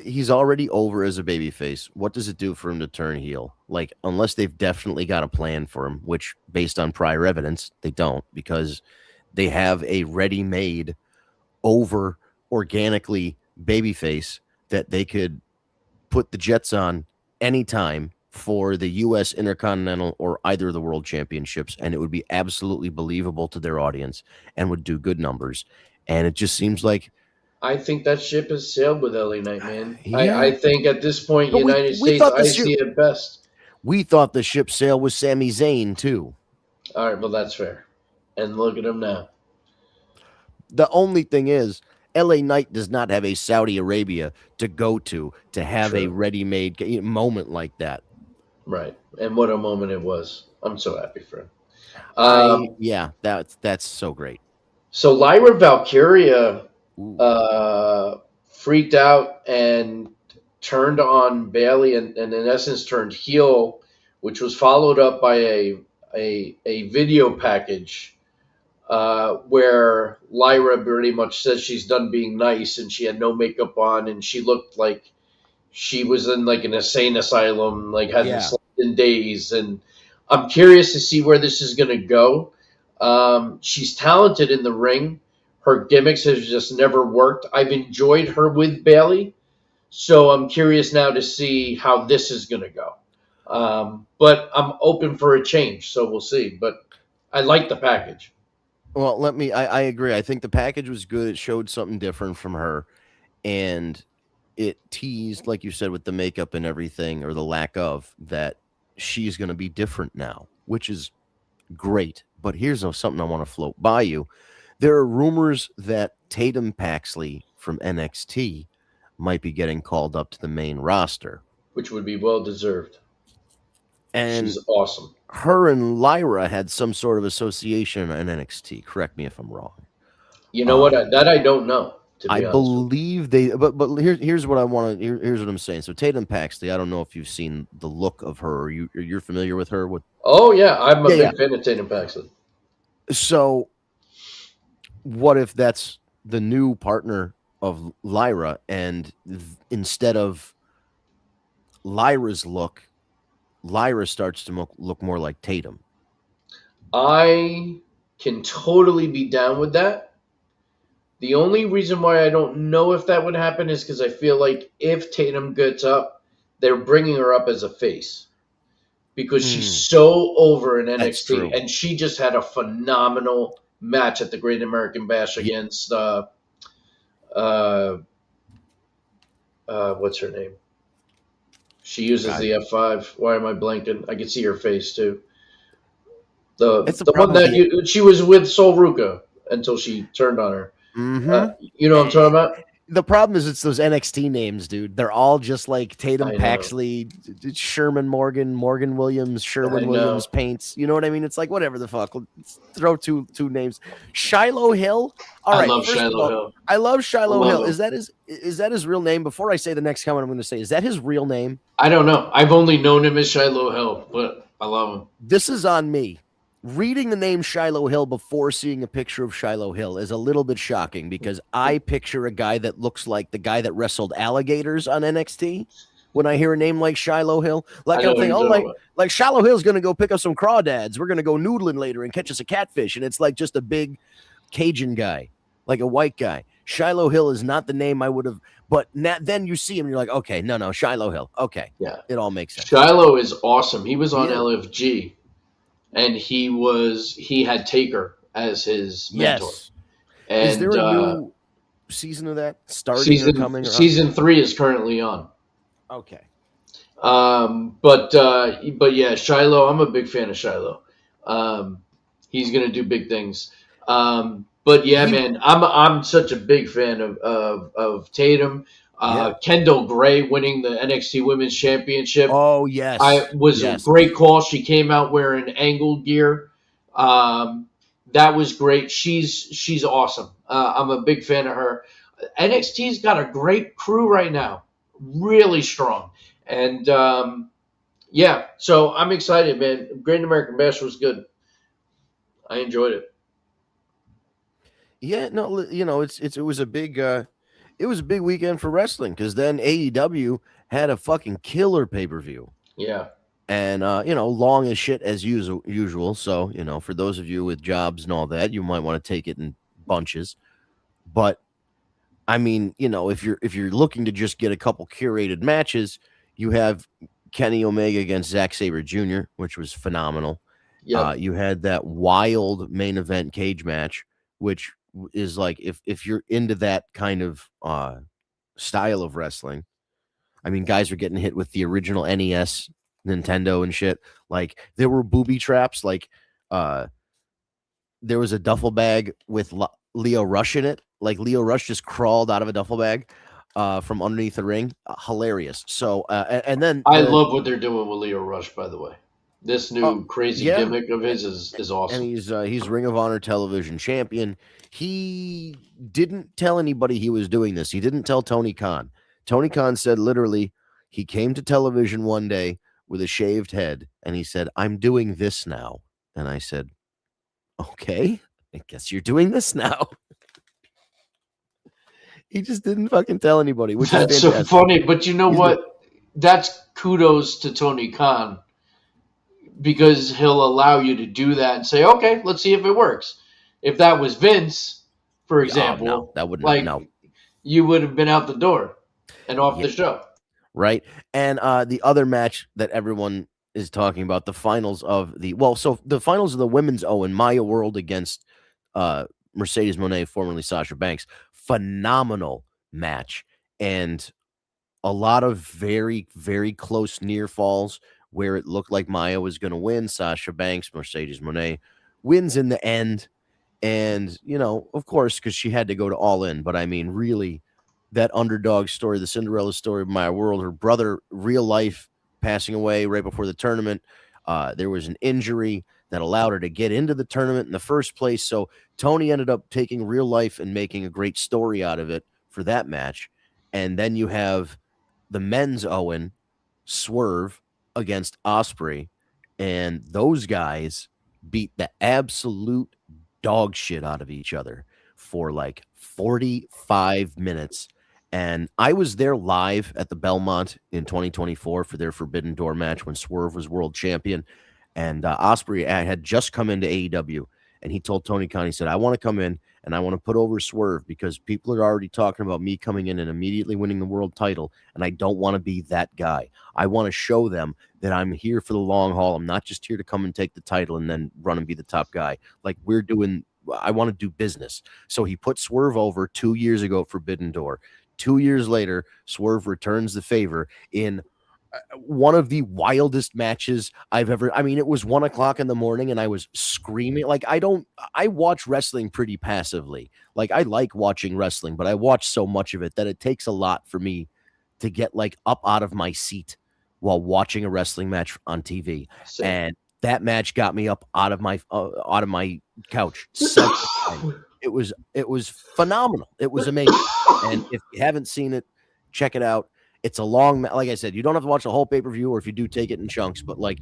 [SPEAKER 3] he's already over as a babyface. What does it do for him to turn heel? Like, unless they've definitely got a plan for him, which based on prior evidence, they don't, because they have a ready-made, over organically babyface that they could put the Jets on anytime for the U.S. Intercontinental or either of the World Championships, and it would be absolutely believable to their audience and would do good numbers. And it just seems like,
[SPEAKER 2] I think that ship has sailed with LA Knight, man.
[SPEAKER 3] Yeah.
[SPEAKER 2] I think at this point,
[SPEAKER 3] But
[SPEAKER 2] United
[SPEAKER 3] we
[SPEAKER 2] States,
[SPEAKER 3] thought the
[SPEAKER 2] I
[SPEAKER 3] ship-
[SPEAKER 2] see it best.
[SPEAKER 3] we thought the ship sailed with Sami Zayn too.
[SPEAKER 2] All right, well, that's fair. And look at him now.
[SPEAKER 3] The only thing is, LA Knight does not have a Saudi Arabia to go to have a
[SPEAKER 2] True.
[SPEAKER 3] ready-made moment like that.
[SPEAKER 2] Right. And what a moment it was. I'm so happy for him.
[SPEAKER 3] Yeah, that's so great.
[SPEAKER 2] So Lyra Valkyria
[SPEAKER 3] Ooh.
[SPEAKER 2] freaked out and turned on Bailey and in essence turned heel, which was followed up by a video package where Lyra pretty much says she's done being nice and she had no makeup on and she looked like she was in like an insane asylum, like hadn't slept in days. And I'm curious to see where this is going to go. She's talented in the ring. Her gimmicks have just never worked. I've enjoyed her with Bailey, so I'm curious now to see how this is going to go. But I'm open for a change, so we'll see. But I like the package.
[SPEAKER 3] Well, I agree. I think the package was good. It showed something different from her, and it teased, like you said, with the makeup and everything, or the lack of, that she's going to be different now, which is great. But here's something I want to float by you. There are rumors that Tatum Paxley from NXT might be getting called up to the main roster,
[SPEAKER 2] which would be well deserved.
[SPEAKER 3] And
[SPEAKER 2] she's awesome.
[SPEAKER 3] Her and Lyra had some sort of association in NXT. Correct me if I'm wrong.
[SPEAKER 2] You know what? That I don't know.
[SPEAKER 3] I believe they, but here's what I want to. Here's what I'm saying. So Tatum Paxley, I don't know if you've seen the look of her. You're familiar with her?
[SPEAKER 2] Oh yeah, I'm a big fan of Tatum Paxley.
[SPEAKER 3] So, what if that's the new partner of Lyra, and instead of Lyra's look, Lyra starts to look more like Tatum?
[SPEAKER 2] I can totally be down with that. The only reason why I don't know if that would happen is because I feel like if Tatum gets up, they're bringing her up as a face because she's so over in NXT, and she just had a phenomenal match at the Great American Bash against what's her name? She uses the F5. Why am I blanking? I can see her face too. The one that she was with Sol Ruka until she turned on her.
[SPEAKER 3] Mm-hmm.
[SPEAKER 2] You know what I'm talking about?
[SPEAKER 3] The problem is it's those NXT names, dude. They're all just like Tatum Paxley, Sherman Morgan, Morgan Williams, Sherwin Williams Paints. You know what I mean? It's like, whatever the fuck. Let's throw two names. Shiloh Hill.
[SPEAKER 2] I love Shiloh Hill.
[SPEAKER 3] I love Shiloh Hill. Is that his real name? Before I say the next comment I'm going to say, is that his real name?
[SPEAKER 2] I don't know. I've only known him as Shiloh Hill, but I love him.
[SPEAKER 3] This is on me. Reading the name Shiloh Hill before seeing a picture of Shiloh Hill is a little bit shocking because I picture a guy that looks like the guy that wrestled alligators on NXT. When I hear a name like Shiloh Hill, like I'm thinking, like Shiloh Hill's going to go pick up some crawdads. We're going to go noodling later and catch us a catfish. And it's like just a big Cajun guy, like a white guy. Shiloh Hill is not the name I would have, but then you see him and you're like, okay, no, Shiloh Hill. Okay.
[SPEAKER 2] Yeah.
[SPEAKER 3] It all makes sense.
[SPEAKER 2] Shiloh is awesome. He was on LFG. And he had Taker as his mentor.
[SPEAKER 3] Yes. And is there a new season of that starting or coming?
[SPEAKER 2] Season 3 is currently on.
[SPEAKER 3] Okay.
[SPEAKER 2] But yeah, Shiloh. I'm a big fan of Shiloh. He's gonna do big things. But yeah, man, I'm such a big fan of Tatum. Kendall Gray winning the NXT Women's Championship.
[SPEAKER 3] Oh, yes.
[SPEAKER 2] A great call. She came out wearing angled gear. That was great. She's awesome. I'm a big fan of her. NXT's got a great crew right now. Really strong. And, so I'm excited, man. Great American Bash was good. I enjoyed it.
[SPEAKER 3] Yeah, no, it was a big... It was a big weekend for wrestling because then AEW had a fucking killer pay-per-view.
[SPEAKER 2] Yeah.
[SPEAKER 3] and long as shit as usual. So for those of you with jobs and all that, you might want to take it in bunches. But I mean, if you're looking to just get a couple curated matches, you have Kenny Omega against Zack Sabre Jr., which was phenomenal.
[SPEAKER 2] Yep.
[SPEAKER 3] You had that wild main event cage match, which is like if you're into that kind of style of wrestling. I mean, guys are getting hit with the original NES, Nintendo, and shit. Like there were booby traps. Like there was a duffel bag with Leo Rush in it. Like Leo Rush just crawled out of a duffel bag from underneath the ring. Hilarious. So and then
[SPEAKER 2] I love what they're doing with Leo Rush, by the way. This new crazy
[SPEAKER 3] yeah.
[SPEAKER 2] gimmick of his is awesome.
[SPEAKER 3] And he's Ring of Honor television champion. He didn't tell anybody he was doing this. He didn't tell Tony Khan. Tony Khan said literally he came to television one day with a shaved head and he said, "I'm doing this now." And I said, "Okay, I guess you're doing this now." He just didn't fucking tell anybody, which
[SPEAKER 2] That's
[SPEAKER 3] is
[SPEAKER 2] so
[SPEAKER 3] fantastic.
[SPEAKER 2] funny. But you know what? That's kudos to Tony Khan because he'll allow you to do that and say, okay, let's see if it works. If that was Vince, for example,
[SPEAKER 3] no, that wouldn't
[SPEAKER 2] like
[SPEAKER 3] no.
[SPEAKER 2] you would have been out the door and off the show.
[SPEAKER 3] Right. And the other match that everyone is talking about, the finals of the women's Owen, Maya World against Mercedes Moné, formerly Sasha Banks. Phenomenal match. And a lot of very, very close near falls where it looked like Maya was going to win. Sasha Banks, Mercedes Moné wins in the end. And, of course, because she had to go to All In. But I mean, really, that underdog story, the Cinderella story of Maya World, her brother, real life, passing away right before the tournament. There was an injury that allowed her to get into the tournament in the first place. So Tony ended up taking real life and making a great story out of it for that match. And then you have the men's Owen, Swerve against Osprey, and those guys beat the absolute dog shit out of each other for like 45 minutes. And I was there live at the Belmont in 2024 for their Forbidden Door match when Swerve was world champion. And Osprey had just come into AEW, and he told Tony Khan, he said, "I want to come in and I want to put over Swerve because people are already talking about me coming in and immediately winning the world title, and I don't want to be that guy. I want to show them that I'm here for the long haul. I'm not just here to come and take the title and then run and be the top guy. Like I want to do business." So he put Swerve over 2 years ago at Forbidden Door. 2 years later, Swerve returns the favor in one of the wildest matches I've ever. I mean, it was 1 o'clock in the morning and I was screaming. Like, I watch wrestling pretty passively. Like, I like watching wrestling, but I watch so much of it that it takes a lot for me to get like up out of my seat while watching a wrestling match on TV.
[SPEAKER 2] Same.
[SPEAKER 3] And that match got me up out of my couch. It was phenomenal. It was amazing. And if you haven't seen it, check it out. It's a long, like I said, you don't have to watch the whole pay-per-view, or if you do, take it in chunks. But like,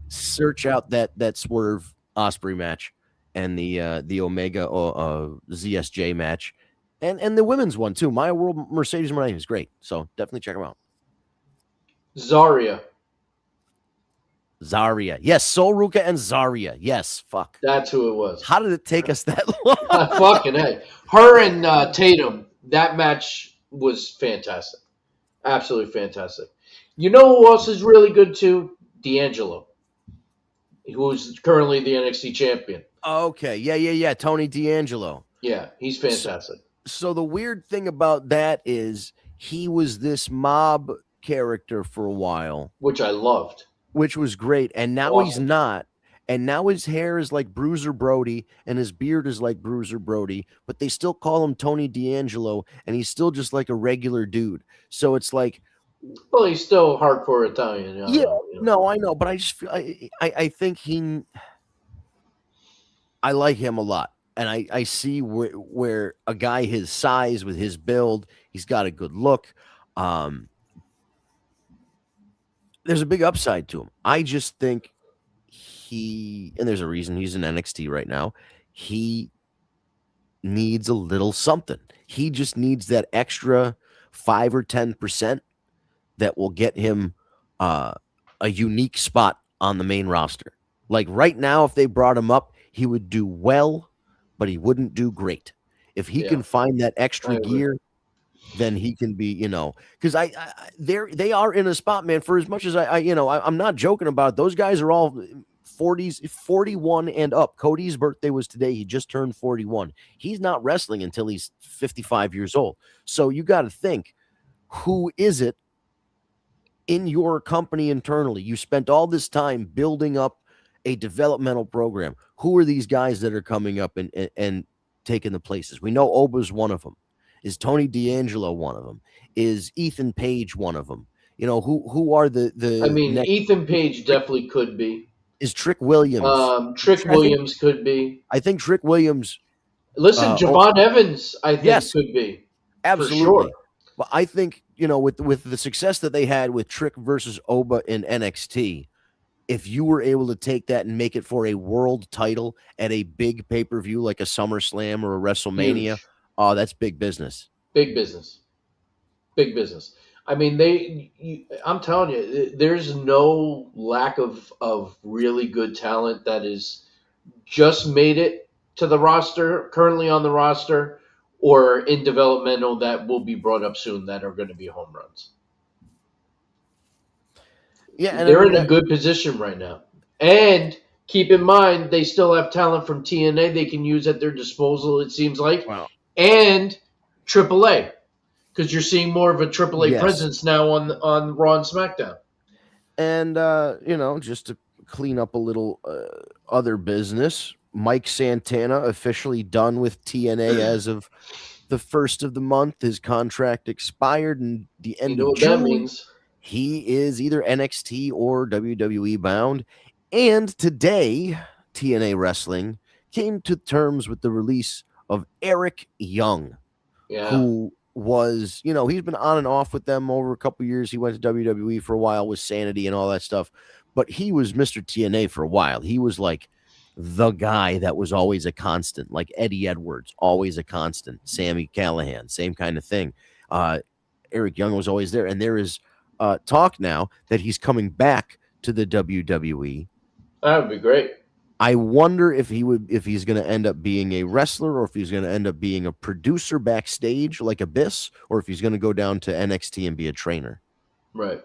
[SPEAKER 3] search out that Swerve Osprey match and the Omega ZSJ match, and the women's one too. Maya World Mercedes Moné is great, so definitely check them out.
[SPEAKER 2] Zarya,
[SPEAKER 3] yes, Sol Ruka and Zarya, yes, fuck.
[SPEAKER 2] That's who it was.
[SPEAKER 3] How did it take us that long?
[SPEAKER 2] Fucking A. Her and Tatum, that match was fantastic. Absolutely fantastic. You know who else is really good too? D'Angelo, who's currently the NXT champion.
[SPEAKER 3] Okay, yeah. Tony D'Angelo.
[SPEAKER 2] Yeah, he's fantastic.
[SPEAKER 3] So the weird thing about that is he was this mob character for a while,
[SPEAKER 2] which I loved,
[SPEAKER 3] which was great, and now he's not. And now his hair is like Bruiser Brody, and his beard is like Bruiser Brody, but they still call him Tony D'Angelo, and he's still just like a regular dude. So it's like,
[SPEAKER 2] well, he's still hardcore Italian.
[SPEAKER 3] No, I know, but I just feel I think I like him a lot, and I see where a guy his size with his build, he's got a good look. There's a big upside to him. I just think and there's a reason he's in NXT right now. He needs a little something. He just needs that extra 5 or 10% that will get him a a unique spot on the main roster. Like right now, if they brought him up, he would do well, but he wouldn't do great. If he can find that extra gear, then he can be, because they are in a spot, man. For as much as I'm not joking about it, those guys are all 40s, 41 and up. Cody's birthday was today. He just turned 41. He's not wrestling until he's 55 years old. So you got to think, who is it in your company internally? You spent all this time building up a developmental program. Who are these guys that are coming up and taking the places? We know Oba's one of them. Is Tony D'Angelo one of them? Is Ethan Page one of them? Who are the
[SPEAKER 2] Ethan Page definitely could be.
[SPEAKER 3] Is Trick Williams?
[SPEAKER 2] Trick Williams could be.
[SPEAKER 3] I think Trick Williams.
[SPEAKER 2] Listen, Javon Evans, I think could be.
[SPEAKER 3] Absolutely. For sure. But I think, with the success that they had with Trick versus Oba in NXT, if you were able to take that and make it for a world title at a big pay-per-view like a SummerSlam or a WrestleMania, oh, that's big business.
[SPEAKER 2] Big business. Big business. I mean, I'm telling you, there's no lack of really good talent that is just made it to the roster, currently on the roster, or in developmental that will be brought up soon that are going to be home runs.
[SPEAKER 3] Yeah, and
[SPEAKER 2] they're in a good position right now. And keep in mind, they still have talent from TNA they can use at their disposal, it seems like.
[SPEAKER 3] Wow.
[SPEAKER 2] And AAA, because you're seeing more of a AAA presence now on Raw and SmackDown.
[SPEAKER 3] And, just to clean up a little other business, Mike Santana officially done with TNA as of the 1st of the month. His contract expired in the end of June. That means? He is either NXT or WWE bound. And today, TNA Wrestling came to terms with the release of Eric Young, who was, he's been on and off with them over a couple years. He went to WWE for a while with Sanity and all that stuff. But he was Mr. TNA for a while. He was like the guy that was always a constant, like Eddie Edwards, always a constant. Sami Callihan, same kind of thing. Eric Young was always there. And there is talk now that he's coming back to the WWE.
[SPEAKER 2] That would be great.
[SPEAKER 3] I wonder if he's going to end up being a wrestler, or if he's going to end up being a producer backstage like Abyss, or if he's going to go down to NXT and be a trainer.
[SPEAKER 2] Right.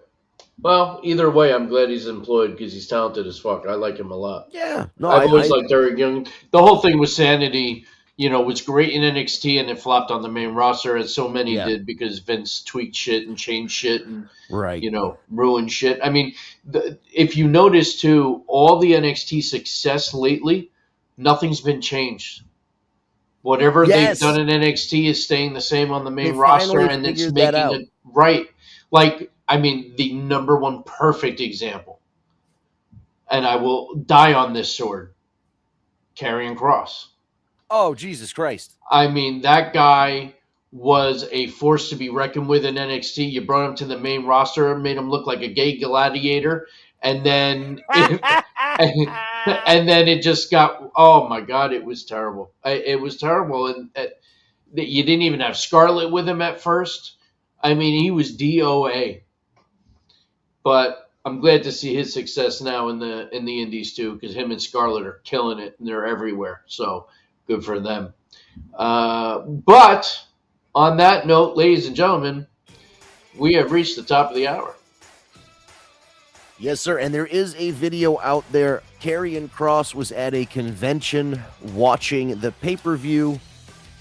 [SPEAKER 2] Well, either way, I'm glad he's employed because he's talented as fuck. I like him a lot.
[SPEAKER 3] Yeah. No,
[SPEAKER 2] I've always liked Eric Young. The whole thing with Sanity, was great in NXT and it flopped on the main roster, as so many did, because Vince tweaked shit and changed shit and, ruined shit. I mean, if you notice, too, all the NXT success lately, nothing's been changed. Whatever they've done in NXT is staying the same on the main roster, and it's making it right. Like, I mean, the number one perfect example, and I will die on this sword, Karrion Kross.
[SPEAKER 3] Oh, Jesus Christ.
[SPEAKER 2] I mean, that guy was a force to be reckoned with in NXT. You brought him to the main roster, made him look like a gay gladiator, and then and then it just got, oh my God, it was terrible. It was terrible. And you didn't even have Scarlett with him at first. I mean, he was DOA. But I'm glad to see his success now in the indies too, because him and Scarlett are killing it, and they're everywhere. So good for them. But on that note, ladies and gentlemen, we have reached the top of the hour.
[SPEAKER 3] Yes, sir. And there is a video out there. Karrion Kross was at a convention watching the pay-per-view,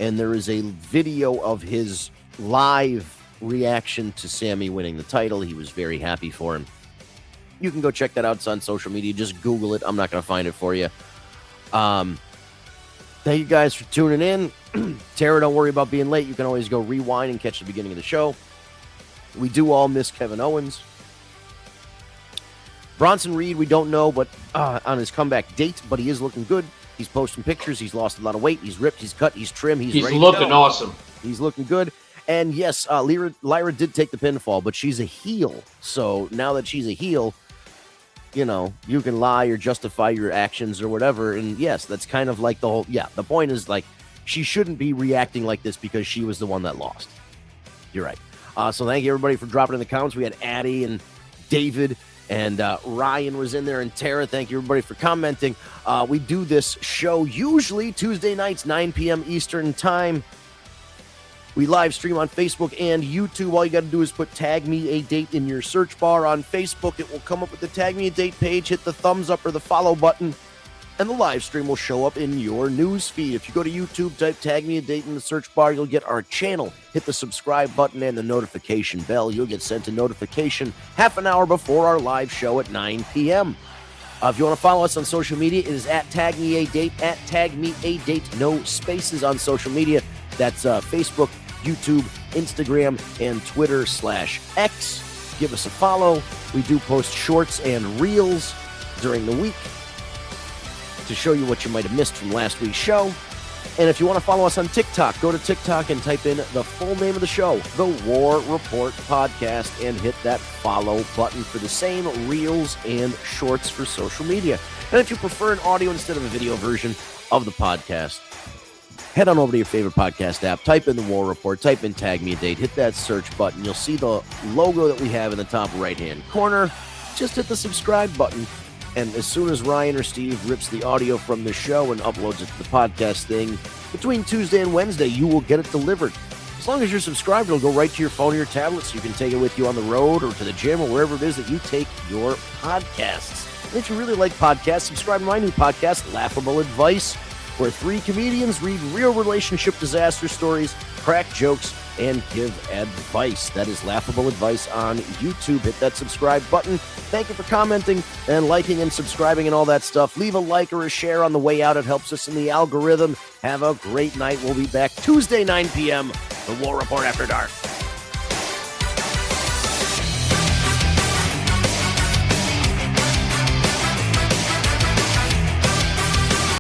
[SPEAKER 3] and there is a video of his live reaction to Sami winning the title. He was very happy for him. You can go check that out. It's on social media. Just Google it. I'm not going to find it for you. Thank you guys for tuning in. Tara, don't worry about being late. You can always go rewind and catch the beginning of the show. We do all miss Kevin Owens. Bronson Reed, we don't know, but on his comeback date, but he is looking good. He's posting pictures. He's lost a lot of weight. He's ripped. He's cut. He's trim. He's ready
[SPEAKER 2] looking
[SPEAKER 3] to go.
[SPEAKER 2] Awesome.
[SPEAKER 3] He's looking good. And yes, Lyra did take the pinfall, but she's a heel. So now that she's a heel, you can lie or justify your actions or whatever. And yes, that's kind of like the whole, the point is like, she shouldn't be reacting like this because she was the one that lost. You're right. So thank you everybody for dropping in the comments. We had Addie and David And Ryan was in there, and Tara. Thank you, everybody, for commenting. We do this show usually Tuesday nights, 9 p.m. Eastern Time. We live stream on Facebook and YouTube. All you got to do is put Tag Me a Date in your search bar on Facebook. It will come up with the Tag Me a Date page. Hit the thumbs up or the follow button, and the live stream will show up in your news feed. If you go to YouTube, type Tag Me a Date in the search bar, you'll get our channel. Hit the subscribe button and the notification bell. You'll get sent a notification half an hour before our live show at 9 p.m. If you want to follow us on social media, it is at Tag Me a Date, at Tag Me a Date, no spaces on social media. That's Facebook, YouTube, Instagram, and Twitter/X. Give us a follow. We do post shorts and reels during the week to show you what you might have missed from last week's show. And if you want to follow us on TikTok, go to TikTok and type in the full name of the show, The War Report Podcast, and hit that follow button for the same reels and shorts for social media. And if you prefer an audio instead of a video version of the podcast, head on over to your favorite podcast app, type in The War Report, type in Tag Me a Date, hit that search button. You'll see the logo that we have in the top right-hand corner. Just hit the subscribe button. And as soon as Ryan or Steve rips the audio from the show and uploads it to the podcast thing, between Tuesday and Wednesday, you will get it delivered. As long as you're subscribed, it'll go right to your phone or your tablet, so you can take it with you on the road or to the gym or wherever it is that you take your podcasts. And if you really like podcasts, subscribe to my new podcast, Laughable Advice, where 3 comedians read real relationship disaster stories, crack jokes, and give advice. That is Laughable Advice on YouTube. Hit that subscribe button. Thank you for commenting and liking and subscribing and all that stuff. Leave a like or a share on the way out. It helps us in the algorithm. Have a great night. We'll be back Tuesday, 9 p.m. The War Report After Dark.